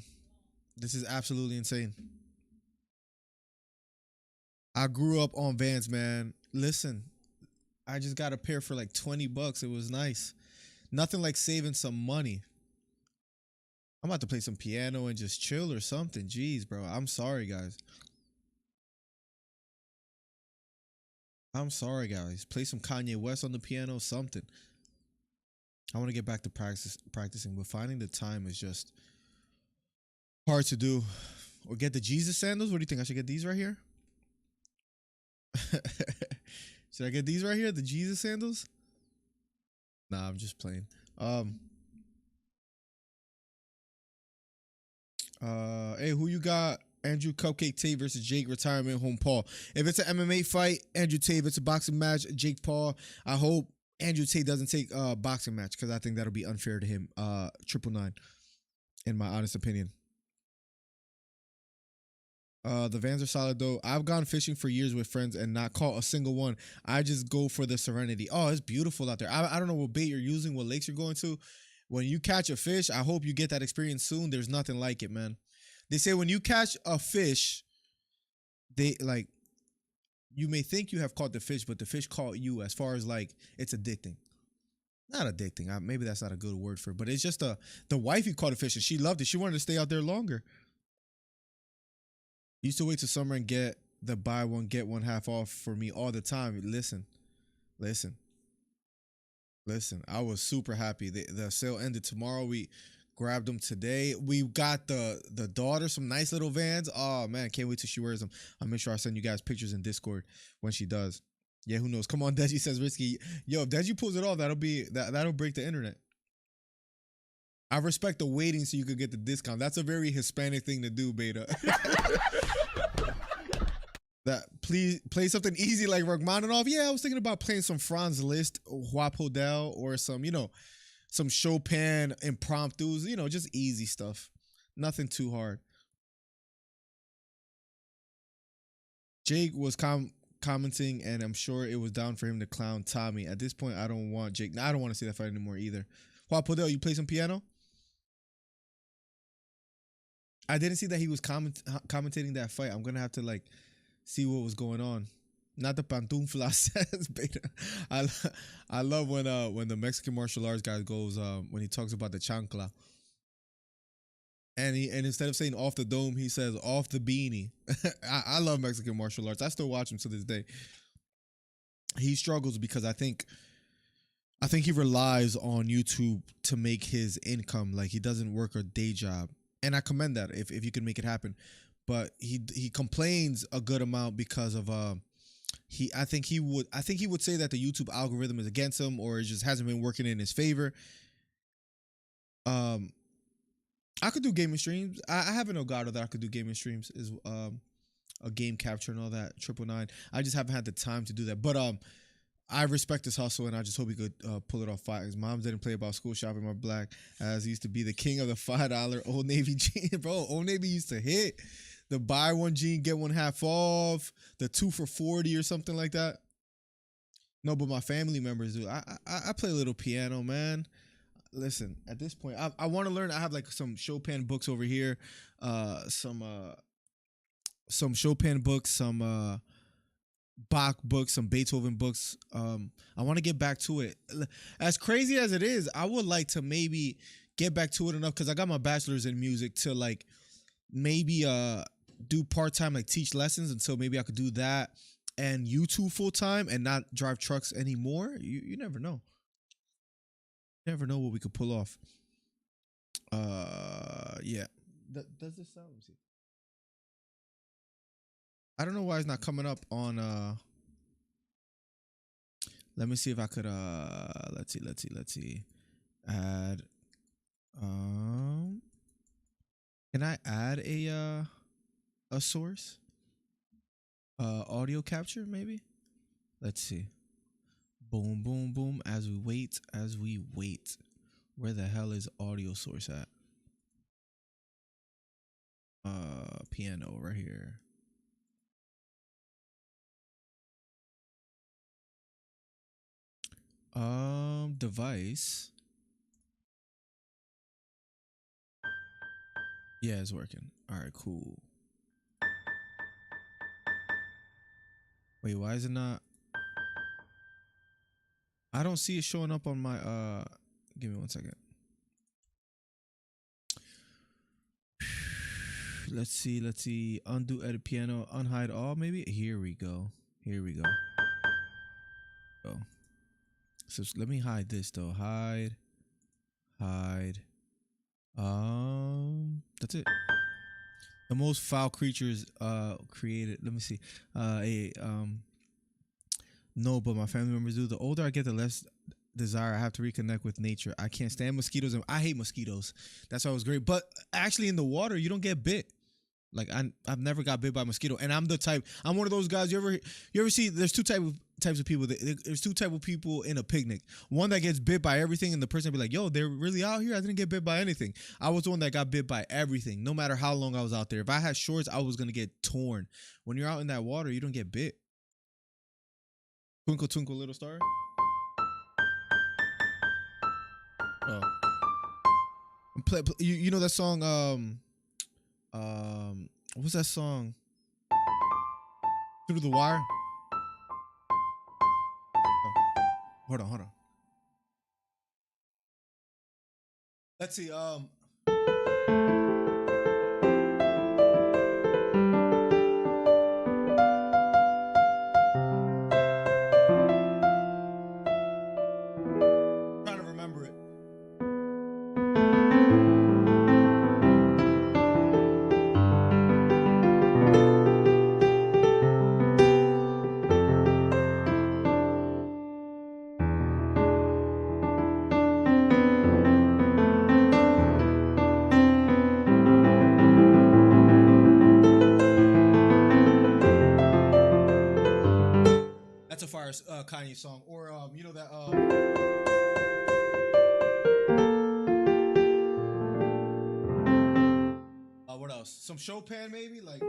This is absolutely insane. I grew up on Vans, man. Listen, I just got a pair for like $20. It was nice. Nothing like saving some money. I'm about to play some piano and just chill or something. Jeez, bro. I'm sorry, guys. I'm sorry, guys. Play some Kanye West on the piano, something. I want to get back to practicing, but finding the time is just hard to do. Or get the Jesus sandals. What do you think? I should get these right here? Should I get these right here? The Jesus sandals? Nah, I'm just playing. Hey, who you got? Andrew Cupcake Tate versus Jake retirement home Paul. If it's an MMA fight, Andrew Tate. If it's a boxing match, Jake Paul. I hope Andrew Tate doesn't take a boxing match because I think that'll be unfair to him. 999, in my honest opinion. The vans are solid though. I've gone fishing for years with friends and not caught a single one. I just go for the serenity. Oh, it's beautiful out there. I don't know what bait you're using, what lakes you're going to. When you catch a fish, I hope you get that experience soon. There's nothing like it, man. They say when you catch a fish, you may think you have caught the fish, but the fish caught you. As far as like, it's addicting. Not addicting. Maybe that's not a good word for it, but it's just the wifey caught a fish and she loved it. She wanted to stay out there longer. Used to wait till summer and get the buy one, get one half off for me all the time. Listen. I was super happy. The sale ended tomorrow. We grabbed them today. We got the daughter some nice little Vans. Oh man, can't wait till she wears them. I'll make sure I send you guys pictures in Discord when she does. Yeah, who knows? Come on, Deji says risky. Yo, if Deji pulls it off, that'll break the internet. I respect the waiting so you could get the discount. That's a very Hispanic thing to do, Beta. That please play something easy like Rachmaninoff. Yeah, I was thinking about playing some Franz Liszt, Huapodel, or some, some Chopin impromptus, just easy stuff. Nothing too hard. Jake was commenting, and I'm sure it was down for him to clown Tommy. At this point, I don't want Jake. I don't want to see that fight anymore either. Huapodel, you play some piano? I didn't see that he was commentating that fight. I'm gonna have to see what was going on. Not the pantufla says Beta. I love when the Mexican martial arts guy goes when he talks about the chancla. And instead of saying off the dome, he says off the beanie. I love Mexican martial arts. I still watch him to this day. He struggles because I think he relies on YouTube to make his income. Like, he doesn't work a day job. And I commend that if you can make it happen. But he complains a good amount because of I think he would say that the YouTube algorithm is against him, or it just hasn't been working in his favor. I could do gaming streams. I have an Elgato that I could do gaming streams, is a game capture and all that, 999. I just haven't had the time to do that. But I respect his hustle, and I just hope he could pull it off. His mom didn't play about school shopping my black, as he used to be the king of the $5 Old Navy jean. Bro, Old Navy used to hit. The buy one jean, get one half off. The 2 for $40 or something like that. No, but my family members do. I play a little piano, man. Listen, at this point, I want to learn. I have some Chopin books over here. Some Chopin books, some Bach books, some Beethoven books. I want to get back to it. As crazy as it is, I would like to maybe get back to it enough, because I got my bachelor's in music, to maybe do part-time, teach lessons, until maybe I could do that and YouTube full-time and not drive trucks anymore. You never know. Never know what we could pull off. Yeah. Does this sound? Let me see. I don't know why it's not coming up on let me see if I could let's see. Add can I add a source? Audio capture maybe? Let's see. Boom, boom, boom. As we wait. Where the hell is audio source at? Piano right here. Device. Yeah, it's working. All right, cool. Wait, why is it not? I don't see it showing up on my give me 1 second. Let's see. Undo edit piano, unhide all maybe. Here we go. Oh. So let me hide this though. Hide. That's it. The most foul creatures created. Let me see. No, but my family members do. The older I get, the less desire I have to reconnect with nature. I can't stand mosquitoes, and I hate mosquitoes. That's why it was great. But actually, in the water, you don't get bit. Like I've never got bit by a mosquito, and I'm the type. I'm one of those guys. You ever see? There's two types of people. There's two type of people in a picnic. One that gets bit by everything, and the person be like, "Yo, they're really out here. I didn't get bit by anything." I was the one that got bit by everything. No matter how long I was out there, if I had shorts, I was gonna get torn. When you're out in that water, you don't get bit. Twinkle, twinkle, little star. Oh, you know that song? What's that song? Through the Wire. Oh, hold on. Let's see. Trying to remember it. That's a fire Kanye song, or you know that what else? Some Chopin maybe, like.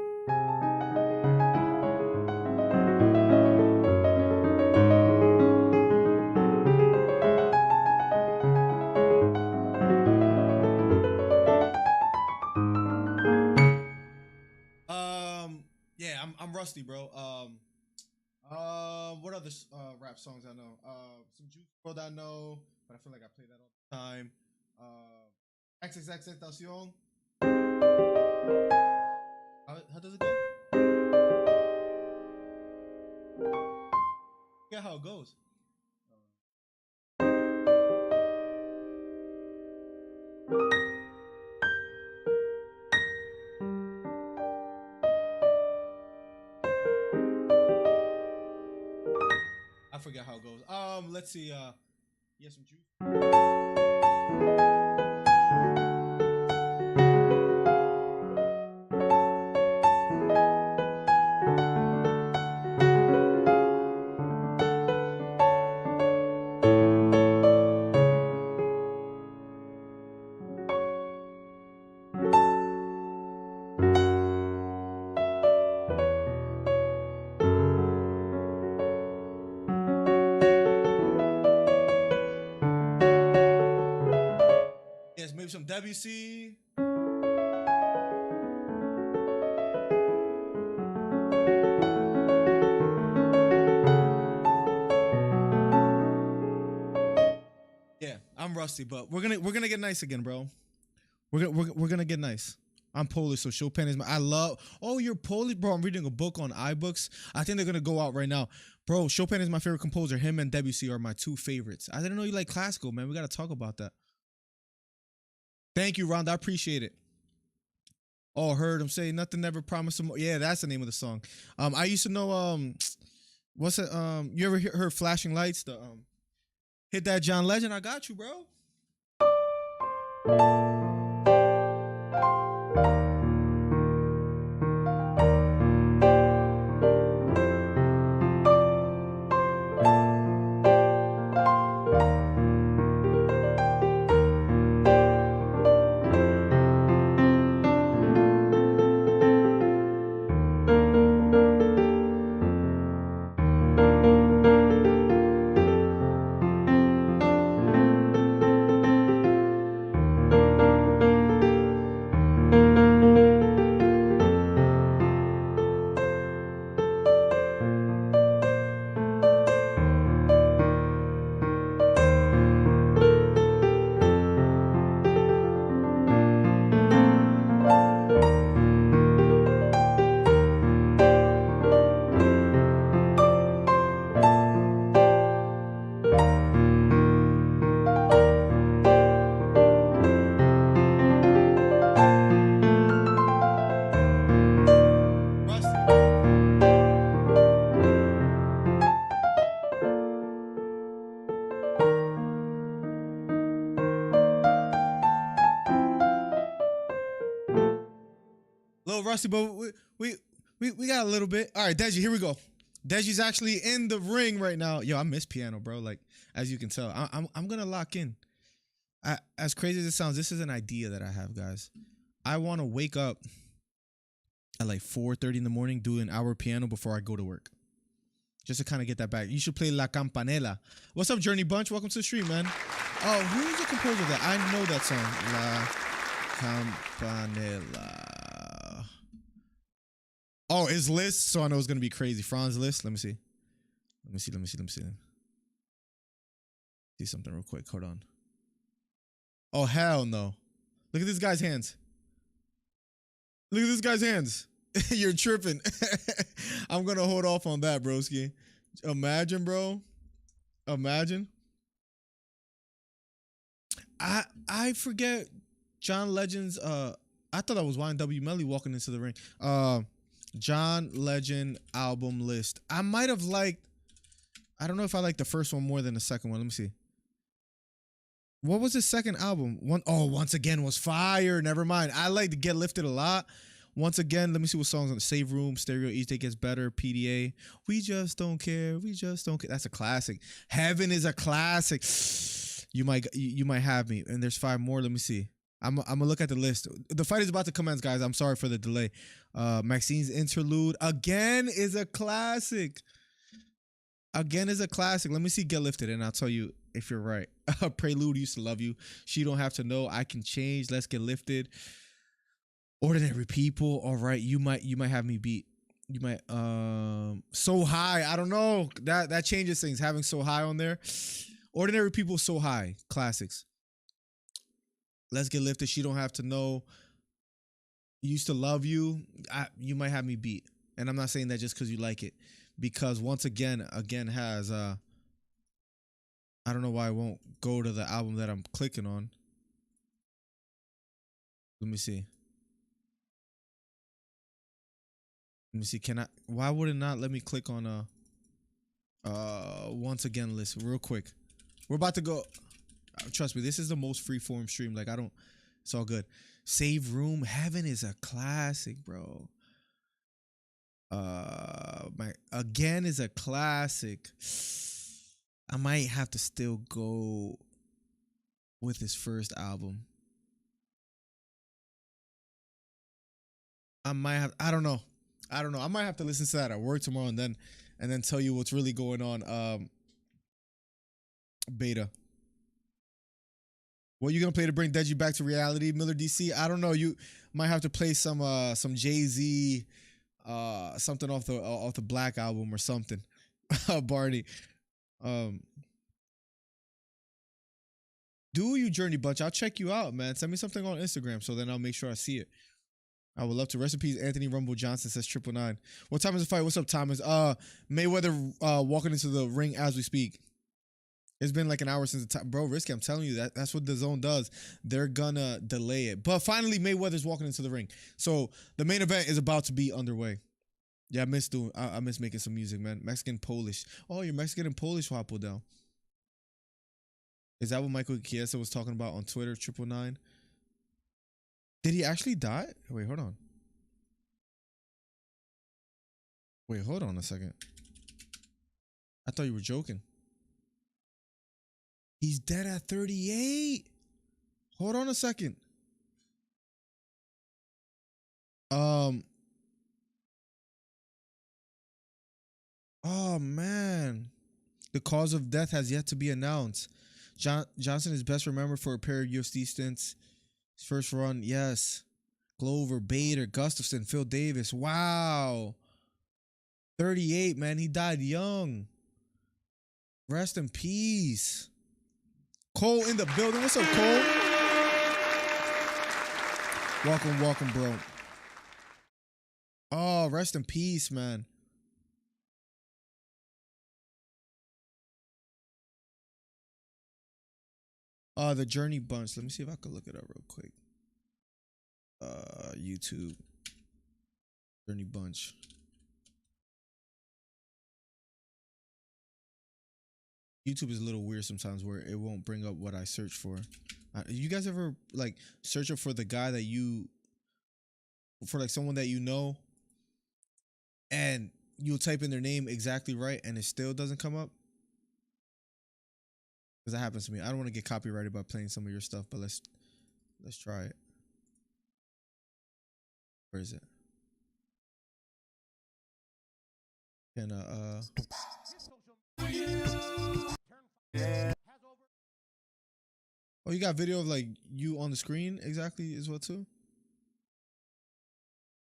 Yeah, I'm rusty, bro. What other rap songs I know? Some Juice WRLD I know, but I feel like I play that all the time. XXXTentacion. How does it go? Yeah, how it goes. I forget how it goes. Let's see. Yeah, some Juice. Yes, maybe some WC. Yeah, I'm rusty, but we're gonna get nice again, bro. We're gonna get nice. I'm Polish, so Chopin is my. I love. Oh, you're Polish, bro. I'm reading a book on iBooks. I think they're gonna go out right now, bro. Chopin is my favorite composer. Him and Debussy are my two favorites. I didn't know you like classical, man. We gotta talk about that. Thank you, Rhonda. I appreciate it. Oh, heard him say nothing never promised him. Yeah, that's the name of the song. I used to know. What's it? You ever heard Flashing Lights? The hit that John Legend. I got you, bro. little rusty, but we got a little bit. All right, Deji, here we go. Deji's actually in the ring right now. Yo, I miss piano, bro. Like, as you can tell, I'm gonna lock in. As crazy as it sounds, this is an idea that I have, guys. I want to wake up at like 4:30 in the morning, do an hour piano before I go to work, just to kind of get that back. You should play La Campanella. What's up, Journey Bunch? Welcome to the stream, man. Oh, who's the composer of that? I know that song. La Campanella. Oh, it's Liszt, so I know it's gonna be crazy. Franz Liszt. Let me see. See something real quick. Hold on. Oh, hell no. Look at this guy's hands. Look at this guy's hands. You're tripping. I'm going to hold off on that, broski. Imagine, bro. Imagine. I forget John Legend's, I thought that was YNW Melly walking into the ring. John Legend album list. I might have liked, I don't know if I liked the first one more than the second one. Let me see. What was his second album? Once Again was fire. Never mind. I like to Get Lifted a lot. Once Again, let me see what songs on the Save Room, Stereo, Each Day Gets Better, PDA. We Just Don't Care. We Just Don't Care. That's a classic. Heaven is a classic. You might have me. And there's 5 more. Let me see. I'm gonna look at the list. The fight is about to commence, guys. I'm sorry for the delay. Maxine's Interlude again is a classic. Again is a classic. Let me see Get Lifted, and I'll tell you if you're right. Prelude, Used to Love You. She Don't Have to Know. I Can Change. Let's Get Lifted. Ordinary People. All right, you might have me beat. You might So High. I don't know. That changes things. Having So High on there. Ordinary People, So High. Classics. Let's Get Lifted. She Don't Have to Know. Used to Love You. You might have me beat. And I'm not saying that just because you like it. Because Once Again has I don't know why I won't go to the album that I'm clicking on. Let me see. Why would it not let me click on Once Again list real quick? We're about to go. Trust me, this is the most freeform stream. Like, it's all good. Save Room. Heaven is a classic, bro. Again is a classic. I might have to still go with his first album. I don't know. I might have to listen to that at work tomorrow and then tell you what's really going on. Beta. What you gonna play to bring Deji back to reality, Miller DC? I don't know. You might have to play some Jay-Z, something off the Black album or something. Barney. Do you, Journey Bunch? I'll check you out, man. Send me something on Instagram so then I'll make sure I see it. I would love to. Rest in peace, Anthony Rumble Johnson says 999. What time is the fight? What's up, Thomas? Mayweather walking into the ring as we speak. It's been like an hour since the time. Bro, Risky, I'm telling you, that's what DAZN does. They're gonna delay it. But finally, Mayweather's walking into the ring. So the main event is about to be underway. Yeah, I miss making some music, man. Mexican, Polish. Oh, you're Mexican and Polish, Wapo down. Is that what Michael Chiesa was talking about on Twitter, 999? Did he actually die? Wait, hold on. Wait, hold on a second. I thought you were joking. He's dead at 38. Hold on a second. Oh man. The cause of death has yet to be announced. Johnson is best remembered for a pair of UFC stints. His first run, yes. Glover, Bader, Gustafson, Phil Davis. Wow. 38, man. He died young. Rest in peace. Cole in the building. What's up, Cole? Welcome, bro. Oh, rest in peace, man. The Journey Bunch. Let me see if I can look it up real quick. YouTube. Journey Bunch. YouTube is a little weird sometimes where it won't bring up what I search for. You guys ever like search up for the guy that you for like someone that you know, and you'll type in their name exactly right and it still doesn't come up? Because that happens to me. I don't want to get copyrighted by playing some of your stuff, but let's try it. Where is it? Can oh, you got video of like you on the screen exactly as well too?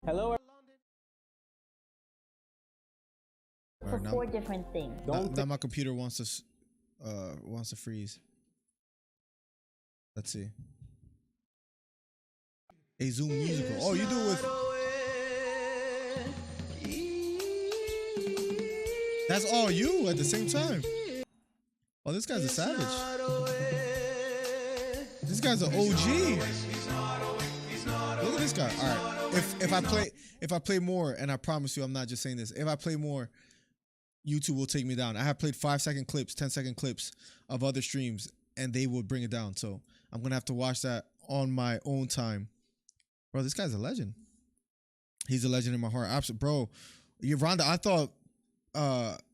Hello. For Right, 4 different things. now my computer wants to freeze. Let's see. A Zoom musical. Oh, you do it with. That's all you at the same time. Oh, this guy's a savage. This guy's an OG. Look at this guy. All right. If I play more, and I promise you, I'm not just saying this. If I play more, YouTube will take me down. I have played 5-second clips, 10-second clips of other streams, and they will bring it down. So I'm gonna have to watch that on my own time. Bro, this guy's a legend. He's a legend in my heart. Absolutely, bro. Rhonda, I thought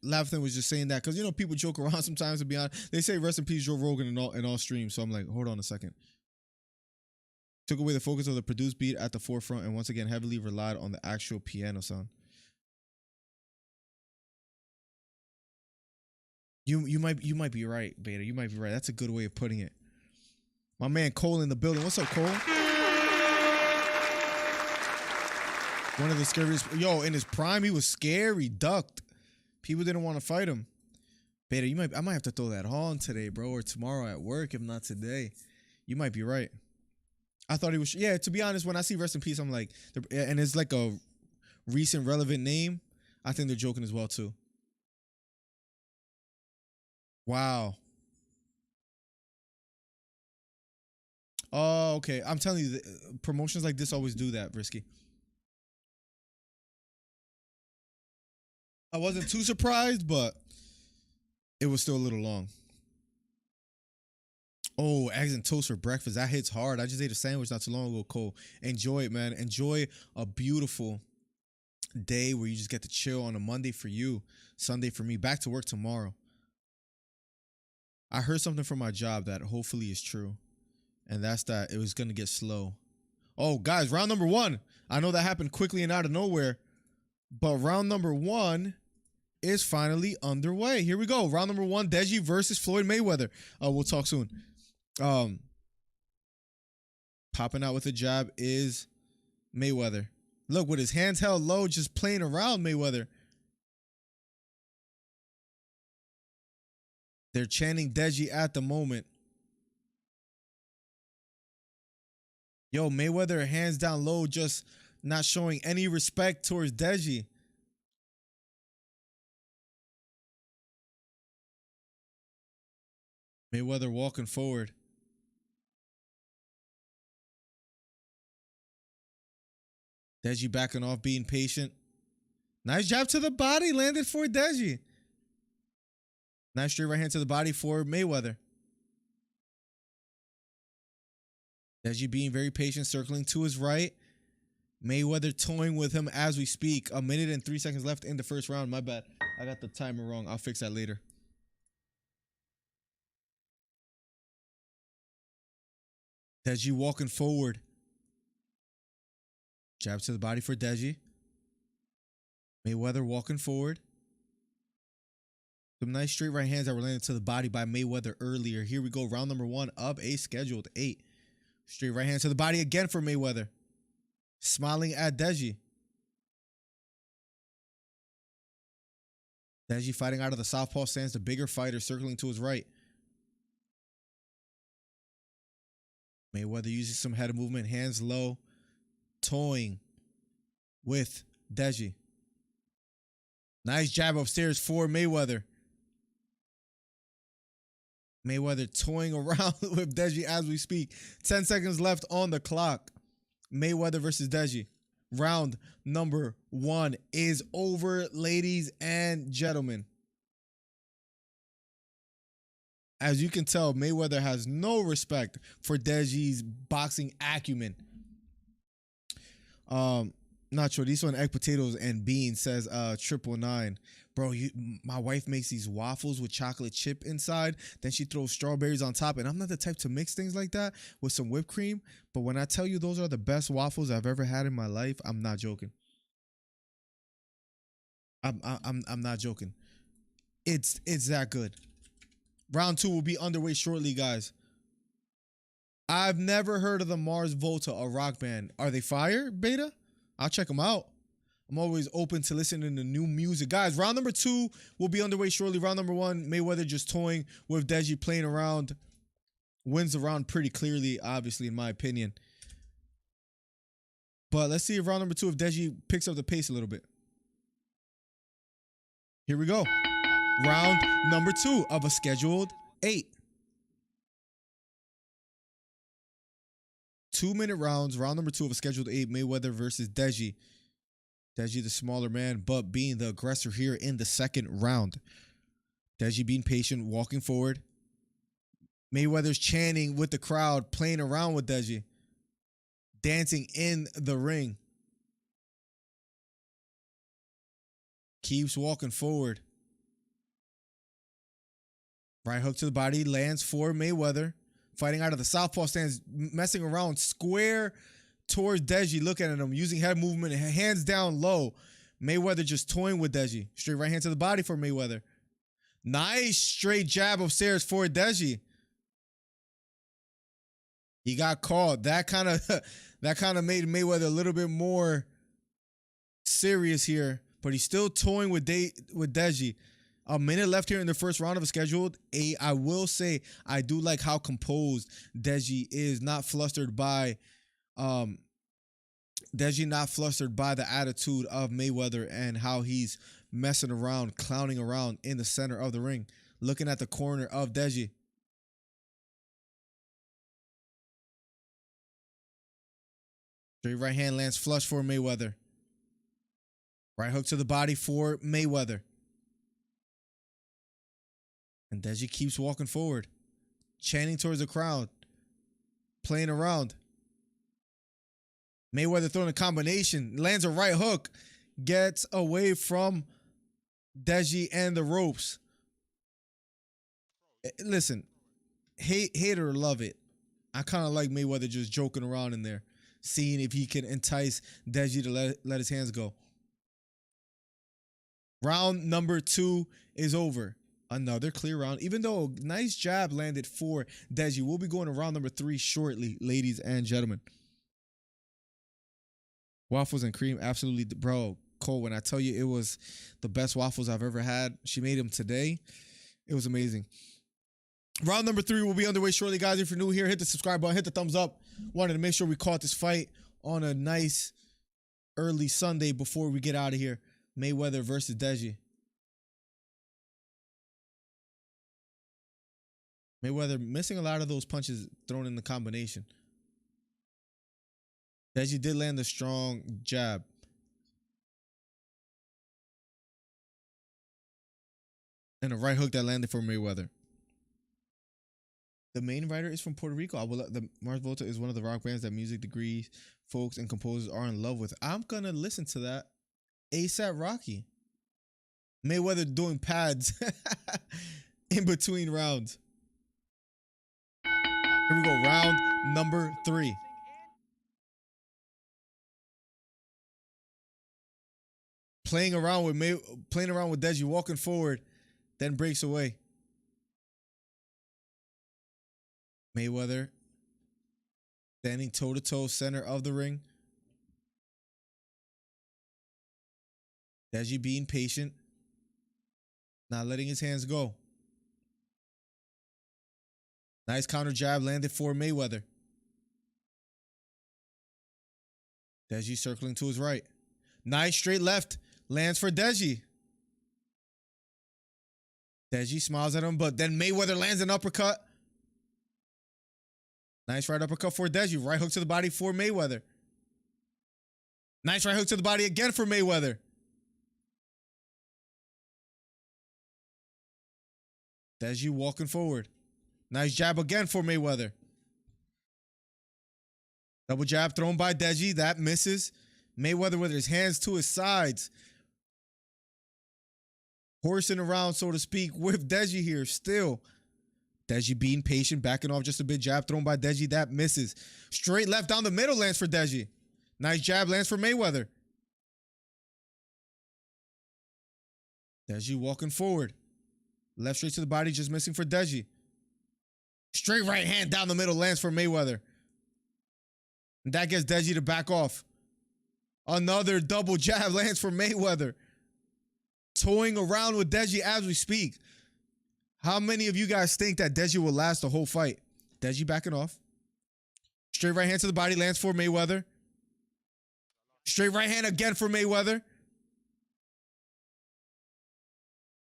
Lavin was just saying that because you know people joke around sometimes. To be honest, they say rest in peace Joe Rogan in all streams. So I'm like, hold on a second. Took away the focus of the produced beat at the forefront, and once again heavily relied on the actual piano sound. You might be right, Beta. You might be right. That's a good way of putting it. My man Cole in the building. What's up, Cole? One of the scariest. Yo, in his prime, he was scary. Ducked. People didn't want to fight him. Beta, I might have to throw that on today, bro, or tomorrow at work, if not today. You might be right. I thought he was. Yeah, to be honest, when I see rest in peace, I'm like, and it's like a recent relevant name. I think they're joking as well too. Wow. Oh, okay. I'm telling you, promotions like this always do that, Risky. I wasn't too surprised, but it was still a little long. Oh, eggs and toast for breakfast. That hits hard. I just ate a sandwich not too long ago, Cole. Enjoy it, man. Enjoy a beautiful day where you just get to chill on a Monday for you, Sunday for me. Back to work tomorrow. I heard something from my job that hopefully is true, and that's that it was going to get slow. Oh, guys, round number 1. I know that happened quickly and out of nowhere, but round number 1 is finally underway. Here we go. Round number 1, Deji versus Floyd Mayweather. We'll talk soon. Popping out with a jab is Mayweather. Look, with his hands held low, just playing around Mayweather. They're chanting Deji at the moment. Yo, Mayweather hands down low, just not showing any respect towards Deji. Mayweather walking forward. Deji backing off, being patient. Nice jab to the body, landed for Deji. Nice straight right hand to the body for Mayweather. Deji being very patient, circling to his right. Mayweather toying with him as we speak. 1 minute and 3 seconds left in the first round. My bad. I got the timer wrong. I'll fix that later. Deji walking forward. Jab to the body for Deji. Mayweather walking forward. Some nice straight right hands that were landed to the body by Mayweather earlier. Here we go. Round number 1 of a scheduled 8. Straight right hands to the body again for Mayweather. Smiling at Deji. Deji fighting out of the southpaw stance. The bigger fighter circling to his right. Mayweather using some head movement. Hands low. Toying with Deji. Nice jab upstairs for Mayweather. Mayweather toying around with Deji as we speak. 10 seconds left on the clock. Mayweather versus Deji. Round number 1 is over, ladies and gentlemen. As you can tell, Mayweather has no respect for Deji's boxing acumen. Not sure. These one egg potatoes and beans says 999. Bro, my wife makes these waffles with chocolate chip inside. Then she throws strawberries on top. And I'm not the type to mix things like that with some whipped cream. But when I tell you those are the best waffles I've ever had in my life, I'm not joking. I'm not joking. It's that good. Round 2 will be underway shortly, guys. I've never heard of the Mars Volta, a rock band. Are they fire, Beta? I'll check them out. I'm always open to listening to new music. Guys, round number 2 will be underway shortly. Round number 1, Mayweather just toying with Deji, playing around. Wins the round pretty clearly, obviously, in my opinion. But let's see if round number 2, if Deji picks up the pace a little bit. Here we go. Round number 2 of a scheduled 8. 2-minute rounds. Round number 2 of a scheduled 8. Mayweather versus Deji. Deji, the smaller man, but being the aggressor here in the second round. Deji being patient, walking forward. Mayweather's chanting with the crowd, playing around with Deji. Dancing in the ring. Keeps walking forward. Right hook to the body, lands for Mayweather. Fighting out of the southpaw stance, messing around square towards Deji, looking at him, using head movement, hands down low. Mayweather just toying with Deji. Straight right hand to the body for Mayweather. Nice straight jab upstairs for Deji. He got caught. That kind of made Mayweather a little bit more serious here, but he's still toying with Deji. A minute left here in the first round of a scheduled 8. I will say I do like how composed Deji is, not flustered by the attitude of Mayweather and how he's messing around, clowning around in the center of the ring, looking at the corner of Deji. Straight right hand lands flush for Mayweather. Right hook to the body for Mayweather. And Deji keeps walking forward, chanting towards the crowd, playing around. Mayweather throwing a combination, lands a right hook, gets away from Deji and the ropes. Listen, hate or love it, I kind of like Mayweather just joking around in there, seeing if he can entice Deji to let his hands go. Round number 2 is over. Another clear round, even though a nice jab landed for Deji. We'll be going to round number 3 shortly, ladies and gentlemen. Waffles and cream, absolutely, bro. Cole, when I tell you it was the best waffles I've ever had, she made them today. It was amazing. Round number 3 will be underway shortly, guys. If you're new here, hit the subscribe button, hit the thumbs up. Wanted to make sure we caught this fight on a nice early Sunday before we get out of here. Mayweather versus Deji. Mayweather missing a lot of those punches thrown in the combination. Deji did land a strong jab. And a right hook that landed for Mayweather. The main writer is from Puerto Rico. The Mars Volta is one of the rock bands that music degrees folks and composers are in love with. I'm going to listen to that. ASAP Rocky. Mayweather doing pads in between rounds. Here we go, round number 3. Playing around with Deji, walking forward, then breaks away. Mayweather standing toe-to-toe, center of the ring. Deji being patient, not letting his hands go. Nice counter jab landed for Mayweather. Deji circling to his right. Nice straight left lands for Deji. Deji smiles at him, but then Mayweather lands an uppercut. Nice right uppercut for Deji. Right hook to the body for Mayweather. Nice right hook to the body again for Mayweather. Deji walking forward. Nice jab again for Mayweather. Double jab thrown by Deji. That misses. Mayweather with his hands to his sides. Horsing around, so to speak, with Deji here still. Deji being patient, backing off just a bit. Jab thrown by Deji. That misses. Straight left down the middle lands for Deji. Nice jab lands for Mayweather. Deji walking forward. Left straight to the body, just missing for Deji. Straight right hand down the middle lands for Mayweather. And that gets Deji to back off. Another double jab lands for Mayweather. Toying around with Deji as we speak. How many of you guys think that Deji will last the whole fight? Deji backing off. Straight right hand to the body lands for Mayweather. Straight right hand again for Mayweather.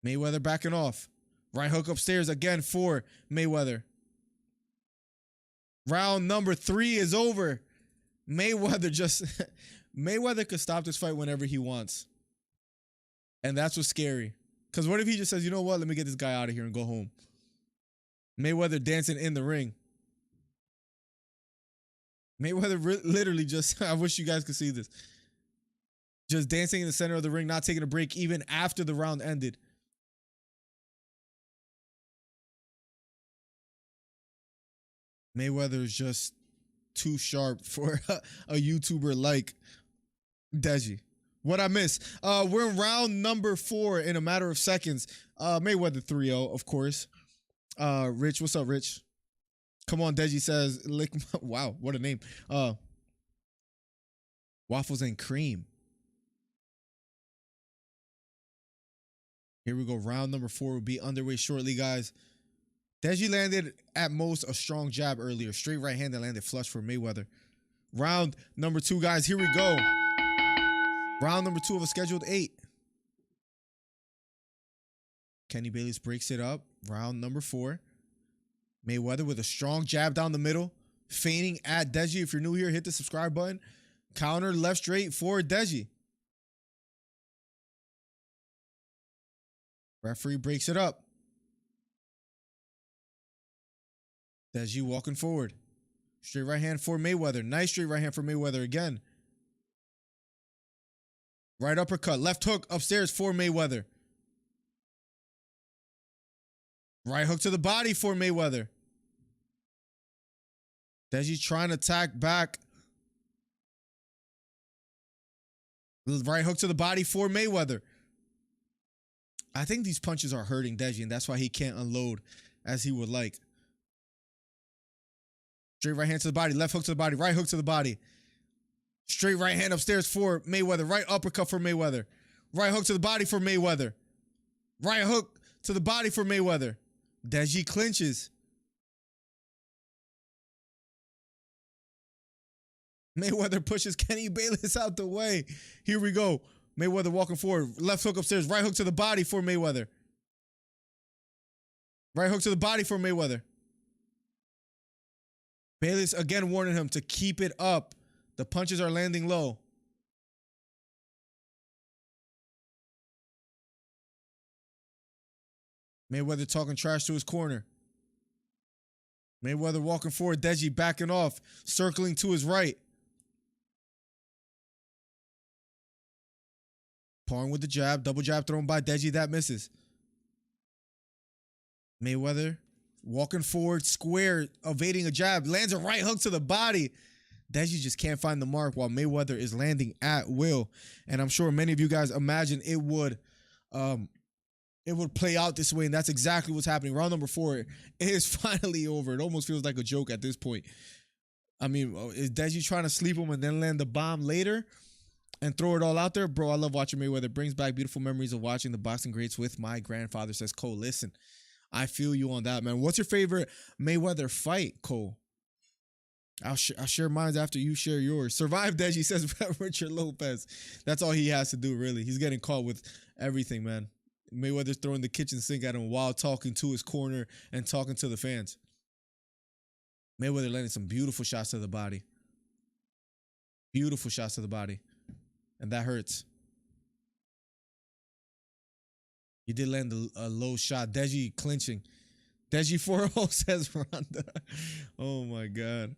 Mayweather backing off. Right hook upstairs again for Mayweather. Round number 3 is over. Mayweather just... Mayweather could stop this fight whenever he wants. And that's what's scary. Because what if he just says, you know what, let me get this guy out of here and go home. Mayweather dancing in the ring. Mayweather literally just... I wish you guys could see this. Just dancing in the center of the ring, not taking a break even after the round ended. Mayweather is just too sharp for a YouTuber like Deji. What I miss? We're in round number 4 in a matter of seconds. Mayweather 3-0, of course. Rich, what's up, Rich? Come on, Deji says, lick my, wow, what a name. Waffles and cream. Here we go. Round number 4 will be underway shortly, guys. Deji landed at most a strong jab earlier. Straight right hand that landed flush for Mayweather. Round number 2, guys. Here we go. Round number 2 of a scheduled 8. Kenny Bayless breaks it up. Round number 4. Mayweather with a strong jab down the middle. Feigning at Deji. If you're new here, hit the subscribe button. Counter left straight for Deji. Referee breaks it up. Deji walking forward. Straight right hand for Mayweather. Nice straight right hand for Mayweather again. Right uppercut. Left hook upstairs for Mayweather. Right hook to the body for Mayweather. Deji trying to attack back. Right hook to the body for Mayweather. I think these punches are hurting Deji, and that's why he can't unload as he would like. Straight right hand to the body. Left hook to the body. Right hook to the body. Straight right hand upstairs for Mayweather. Right uppercut for Mayweather. Right hook to the body for Mayweather. Right hook to the body for Mayweather. Deji clinches. Mayweather pushes Kenny Bayless out the way. Here we go. Mayweather walking forward. Left hook upstairs. Right hook to the body for Mayweather. Right hook to the body for Mayweather. Bayless again warning him to keep it up. The punches are landing low. Mayweather talking trash to his corner. Mayweather walking forward. Deji backing off. Circling to his right. Pawing with the jab. Double jab thrown by Deji. That misses. Mayweather walking forward, square, evading a jab. Lands a right hook to the body. Deji just can't find the mark while Mayweather is landing at will. And I'm sure many of you guys imagine it would play out this way, and that's exactly what's happening. Round number 4 is finally over. It almost feels like a joke at this point. I mean, is Deji trying to sleep him and then land the bomb later and throw it all out there? Bro, I love watching Mayweather. It brings back beautiful memories of watching the boxing greats with my grandfather, says Cole. Listen, I feel you on that, man. What's your favorite Mayweather fight, Cole? I'll share mine after you share yours. Survive, Deji, says Richard Lopez. That's all he has to do, really. He's getting caught with everything, man. Mayweather's throwing the kitchen sink at him while talking to his corner and talking to the fans. Mayweather landing some beautiful shots to the body. Beautiful shots to the body. And that hurts. He did land a low shot. Deji clinching. Deji 4-0 says Ronda. Oh, my God.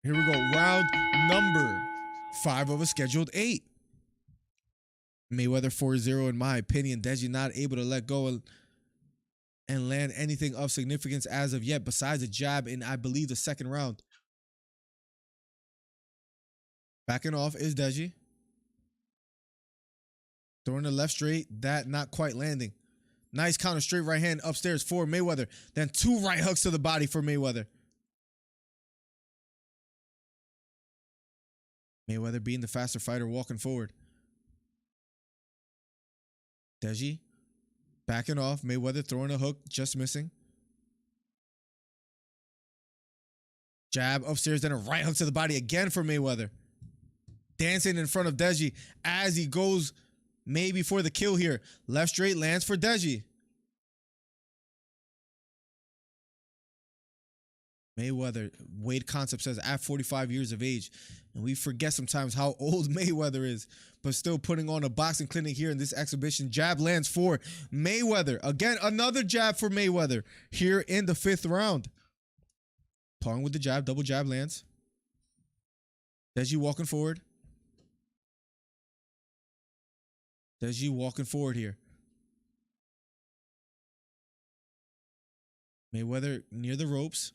Here we go. Round number 5 of a scheduled 8. Mayweather 4-0 in my opinion. Deji not able to let go and land anything of significance as of yet besides a jab in, I believe, the second round. Backing off is Deji. Throwing the left straight. That not quite landing. Nice counter straight right hand upstairs for Mayweather. Then 2 right hooks to the body for Mayweather. Mayweather being the faster fighter, walking forward. Deji backing off. Mayweather throwing a hook, just missing. Jab upstairs, then a right hook to the body again for Mayweather. Dancing in front of Deji as he goes maybe for the kill here. Left straight lands for Deji. Mayweather, Wade Concept says at 45 years of age. And we forget sometimes how old Mayweather is, but still putting on a boxing clinic here in this exhibition. Jab lands for Mayweather. Again, another jab for Mayweather here in the 5th round. Pawing with the jab, double jab lands. Deji walking forward. Deji walking forward here. Mayweather near the ropes.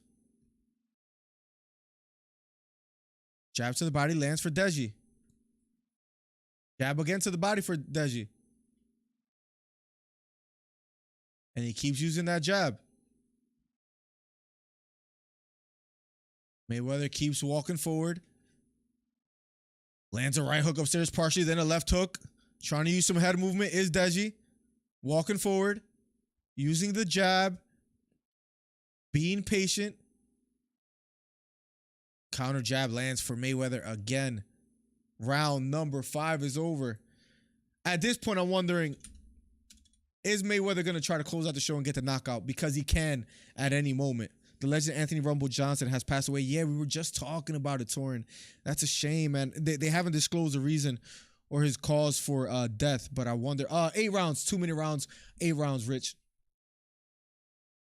Jab to the body, lands for Deji. Jab again to the body for Deji. And he keeps using that jab. Mayweather keeps walking forward. Lands a right hook upstairs partially, then a left hook. Trying to use some head movement is Deji. Walking forward. Using the jab. Being patient. Counter jab lands for Mayweather again. Round number 5 is over. At this point, I'm wondering, is Mayweather going to try to close out the show and get the knockout? Because he can at any moment. The legend Anthony Rumble Johnson has passed away. Yeah, we were just talking about it, Torin. That's a shame, man. They haven't disclosed the reason or his cause for death, but I wonder. 8 rounds, 2-minute rounds, 8 rounds, Rich.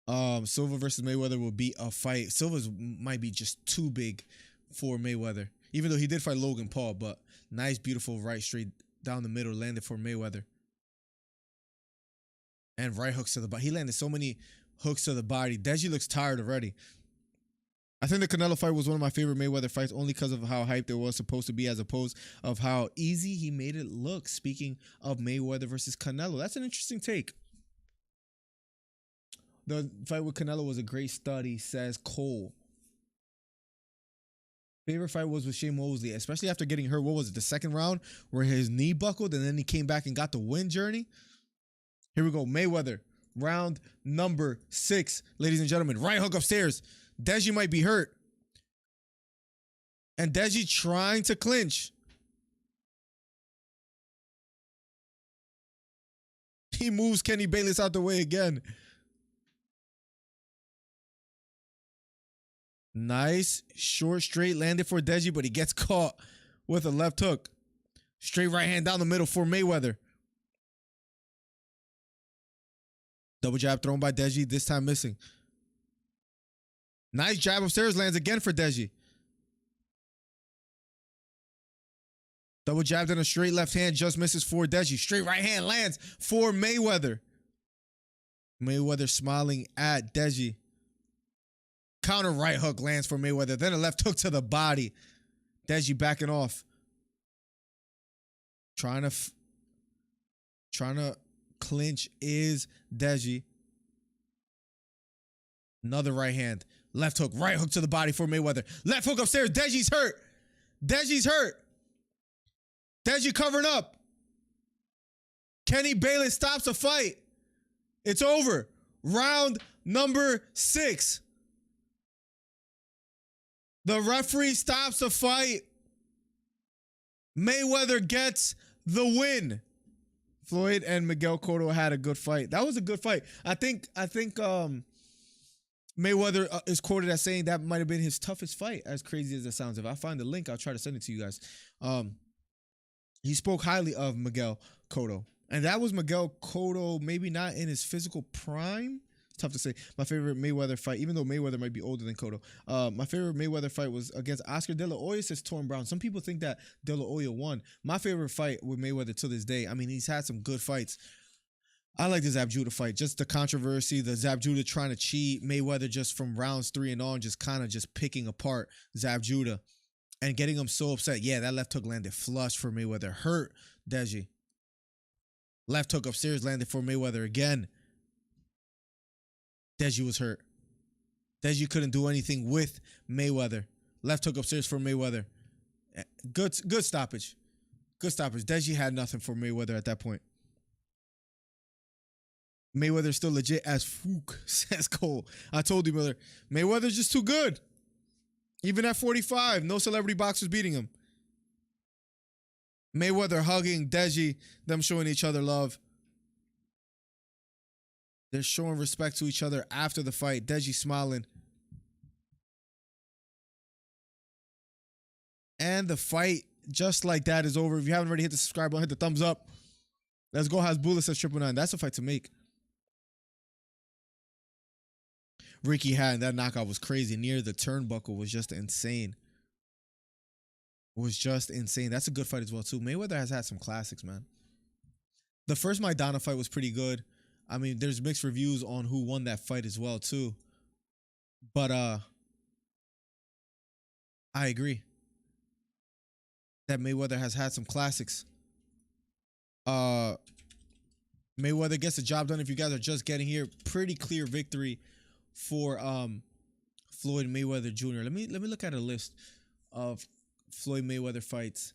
Silva versus Mayweather will be a fight. Silva's might be just too big for Mayweather, even though he did fight Logan Paul. But nice, beautiful right straight down the middle landed for Mayweather, and right hooks to the body. He landed so many hooks to the body. Deji looks tired already. I think the Canelo fight was one of my favorite Mayweather fights only because of how hyped it was supposed to be as opposed of how easy he made it look. Speaking of Mayweather versus Canelo, that's an interesting take. The fight with Canelo was a great study, says Cole. Favorite fight was with Shane Mosley, especially after getting hurt. What was it? The second round where his knee buckled and then he came back and got the win journey. Here we go. Mayweather, round number 6. Ladies and gentlemen, right hook upstairs. Deji might be hurt. And Deji trying to clinch. He moves Kenny Bayless out the way again. Nice short straight landed for Deji, but he gets caught with a left hook. Straight right hand down the middle for Mayweather. Double jab thrown by Deji, this time missing. Nice jab upstairs, lands again for Deji. Double jab then a straight left hand, just misses for Deji. Straight right hand lands for Mayweather. Mayweather smiling at Deji. Counter right hook lands for Mayweather. Then a left hook to the body. Deji backing off. Trying to clinch is Deji. Another right hand. Left hook. Right hook to the body for Mayweather. Left hook upstairs. Deji's hurt. Deji's hurt. Deji covering up. Kenny Bayless stops the fight. It's over. Round number 6. The referee stops the fight. Mayweather gets the win. Floyd and Miguel Cotto had a good fight. That was a good fight. I think Mayweather is quoted as saying that might have been his toughest fight, as crazy as it sounds. If I find the link, I'll try to send it to you guys. He spoke highly of Miguel Cotto. And that was Miguel Cotto, maybe not in his physical prime, tough to say. My favorite Mayweather fight, even though Mayweather might be older than Cotto, my favorite Mayweather fight was against Oscar De La Hoya, says Torn Brown. Some people think that De La Hoya won. My favorite fight with Mayweather to this day, I mean, he's had some good fights. I like the Zab Judah fight, just the controversy, the Zab Judah trying to cheat, Mayweather just from rounds 3 and on, just kind of just picking apart Zab Judah and getting him so upset. Yeah, that left hook landed flush for Mayweather. Hurt Deji. Left hook upstairs landed for Mayweather again. Deji was hurt. Deji couldn't do anything with Mayweather. Left hook upstairs for Mayweather. Good stoppage. Good stoppage. Deji had nothing for Mayweather at that point. Mayweather's still legit as fuck, says Cole. I told you, brother. Mayweather's just too good. Even at 45, no celebrity boxers beating him. Mayweather hugging Deji, them showing each other love. They're showing respect to each other after the fight. Deji smiling. And the fight, just like that, is over. If you haven't already hit the subscribe button, hit the thumbs up. Let's go, Hasbullah, says 999. That's a fight to make. Ricky Hatton, that knockout was crazy. Near the turnbuckle was just insane. Was just insane. That's a good fight as well, too. Mayweather has had some classics, man. The first Maidana fight was pretty good. I mean, there's mixed reviews on who won that fight as well, too. But I agree that Mayweather has had some classics. Mayweather gets the job done. If you guys are just getting here, pretty clear victory for Floyd Mayweather Jr. Let me look at a list of Floyd Mayweather fights.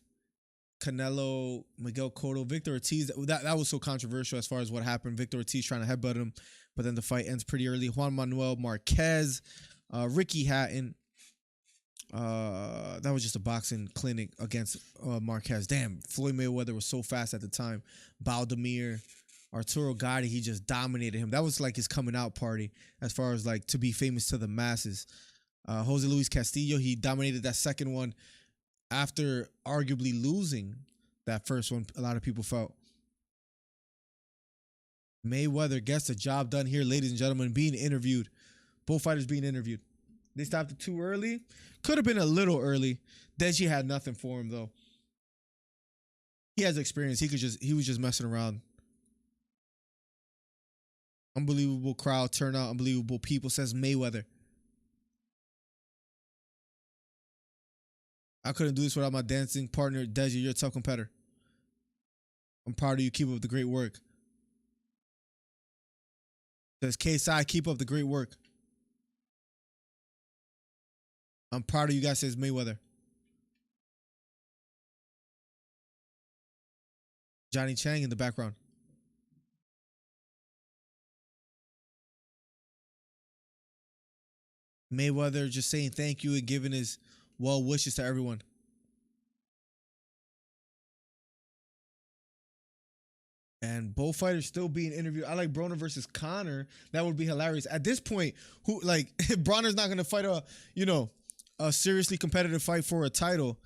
Canelo, Miguel Cotto, Victor Ortiz. That was so controversial as far as what happened. Victor Ortiz trying to headbutt him, but then the fight ends pretty early. Juan Manuel Marquez, Ricky Hatton. That was just a boxing clinic against Marquez. Damn, Floyd Mayweather was so fast at the time. Baldemir, Arturo Gatti, he just dominated him. That was like his coming out party as far as like to be famous to the masses. Jose Luis Castillo, he dominated that second one after arguably losing that first one. A lot of people felt. Mayweather gets the job done here, ladies and gentlemen, being interviewed. Both fighters being interviewed. They stopped it too early. Could have been a little early. Deji had nothing for him though. He has experience. He was just messing around. Unbelievable crowd turnout. Unbelievable people, says Mayweather. I couldn't do this without my dancing partner, Deji. You're a tough competitor. I'm proud of you. Keep up the great work. Says KSI, keep up the great work. I'm proud of you guys, says Mayweather. Johnny Chang in the background. Mayweather just saying thank you and giving his well wishes to everyone. And both fighters still being interviewed. I like Broner versus Conor. That would be hilarious. At this point, who like Broner's not gonna fight a seriously competitive fight for a title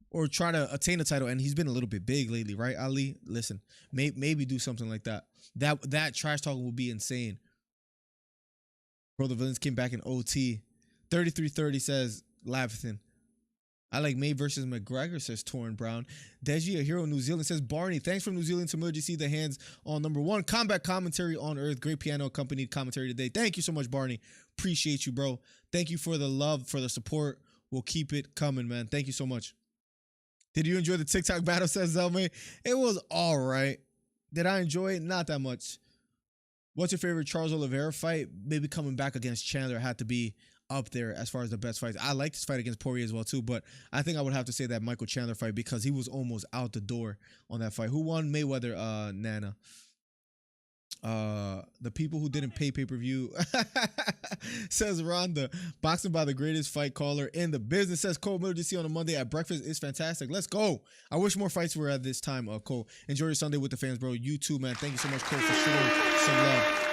or try to attain a title, and he's been a little bit big lately, right? Ali, listen, maybe do something like that. That trash talking will be insane. Bro, the villains came back in OT. 3330 says Lavathan. I like May versus McGregor, says Torn Brown. Deji, a hero in New Zealand, says Barney. Thanks from New Zealand to Merge. See the hands on #1 combat commentary on Earth. Great piano accompanied commentary today. Thank you so much, Barney. Appreciate you, bro. Thank you for the love, for the support. We'll keep it coming, man. Thank you so much. Did you enjoy the TikTok battle, says Zelmay? It was all right. Did I enjoy it? Not that much. What's your favorite Charles Oliveira fight? Maybe coming back against Chandler had to be up there as far as the best fights. I like this fight against Poirier as well too, but I think I would have to say that Michael Chandler fight because he was almost out the door on that fight. Who won? Mayweather, Nana. The people who didn't pay pay-per-view, says Rhonda. Boxing by the greatest fight caller in the business, says Cole. Miller to see on a Monday at breakfast is fantastic. Let's go. I wish more fights were at this time, Cole. Enjoy your Sunday with the fans, bro. You too, man. Thank you so much, Cole, for showing some love.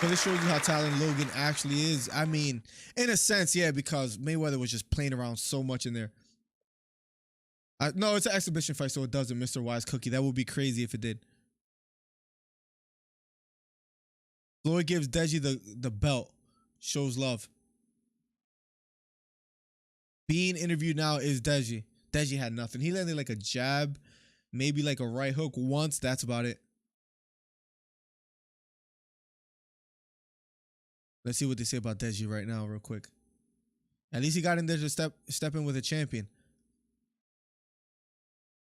Because it shows you how talented Logan actually is. I mean, in a sense, yeah, because Mayweather was just playing around so much in there. No, it's an exhibition fight, so it doesn't, Mr. Wise Cookie. That would be crazy if it did. Floyd gives Deji the belt. Shows love. Being interviewed now is Deji. Deji had nothing. He landed like a jab, maybe like a right hook once. That's about it. Let's see what they say about Deji right now real quick. At least he got in there to step in with a champion.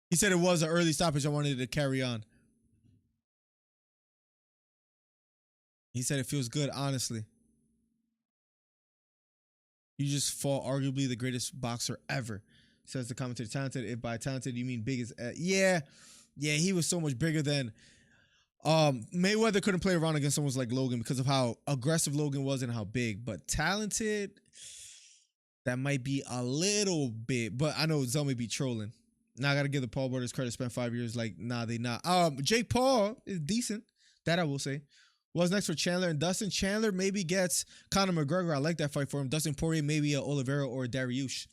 He said it was an early stoppage. I wanted to carry on. He said it feels good, honestly. You just fought arguably the greatest boxer ever, says the commentator. Talented, if by talented you mean big as... yeah, he was so much bigger than... Mayweather couldn't play around against someone like Logan because of how aggressive Logan was and how big. But talented, that might be a little bit. But I know Zell may be trolling. Now I got to give the Paul brothers credit. Spent 5 years. Like, nah, they not. Jake Paul is decent. That I will say. What's next for Chandler and Dustin? Chandler maybe gets Conor McGregor. I like that fight for him. Dustin Poirier, maybe a Oliveira or a Dariush.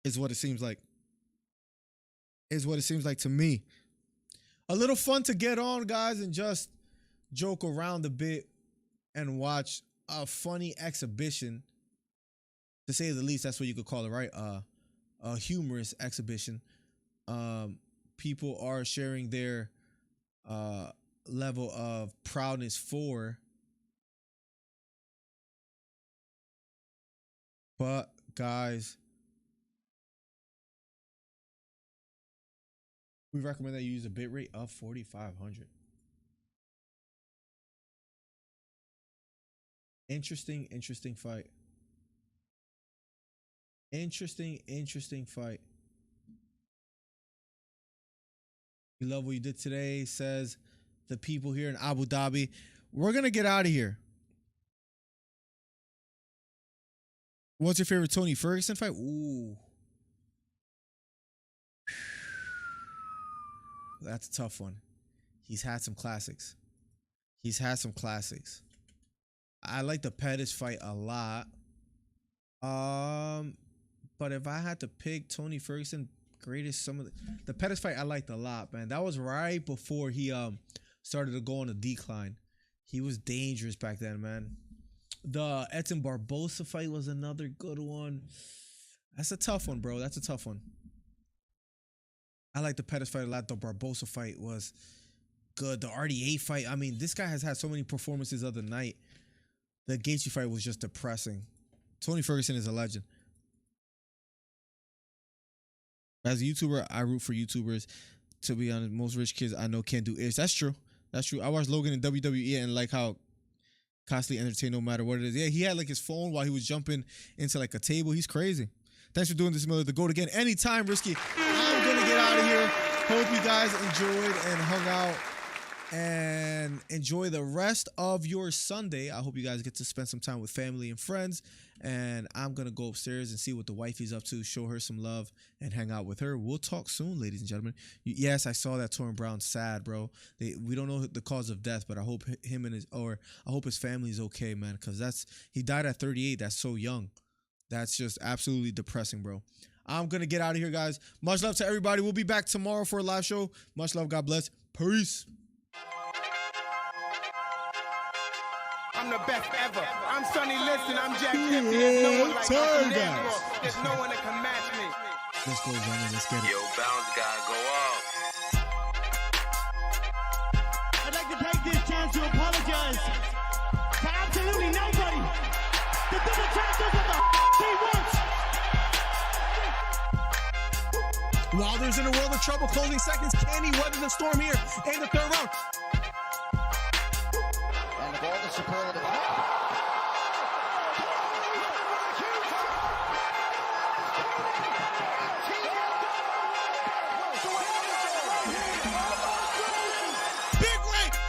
Is what it seems like. Is what it seems like to me. A little fun to get on, guys, and just joke around a bit and watch a funny exhibition. To say the least, that's what you could call it, right? A humorous exhibition. People are sharing their level of proudness for. But, guys, we recommend that you use a bitrate of 4,500. Interesting fight. Interesting fight. We love what you did today, says the people here in Abu Dhabi. We're going to get out of here. What's your favorite Tony Ferguson fight? Ooh. That's a tough one. He's had some classics. I like the Pettis fight a lot. But if I had to pick Tony Ferguson, greatest the Pettis fight I liked a lot, man. That was right before he started to go on a decline. He was dangerous back then, man. The Edson Barbosa fight was another good one. That's a tough one, bro. That's a tough one. I like the Pettis fight a lot. The Barbosa fight was good. The RDA fight, I mean, this guy has had so many performances the other night. The Gaethje fight was just depressing. Tony Ferguson is a legend. As a YouTuber, I root for YouTubers. To be honest, most rich kids I know can't do ish. That's true. I watched Logan in WWE and like how constantly entertained no matter what it is. Yeah, he had like his phone while he was jumping into like a table. He's crazy. Thanks for doing this, Miller. The GOAT again. Anytime, Risky. I'm going to get out of here. Hope you guys enjoyed and hung out and enjoy the rest of your Sunday. I hope you guys get to spend some time with family and friends. And I'm going to go upstairs and see what the wifey's up to, show her some love and hang out with her. We'll talk soon, ladies and gentlemen. Yes, I saw that Torrin Brown sad, bro. We don't know the cause of death, but I hope I hope his family is okay, man, because he died at 38. That's so young. That's just absolutely depressing, bro. I'm going to get out of here, guys. Much love to everybody. We'll be back tomorrow for a live show. Much love. God bless. Peace. I'm the best ever. I'm Sonny Liston. I'm Jack Gibson. There's no one like me. There's no one that can match me. Let's go, Johnny. Let's get it. Yo, bounce guy, go off. I'd like to take this chance to apologize to absolutely nobody. The double champ does what the he wants. Wilder's in a world of trouble. Closing seconds. Can he weather the storm here in the third round? And the ball is superlative.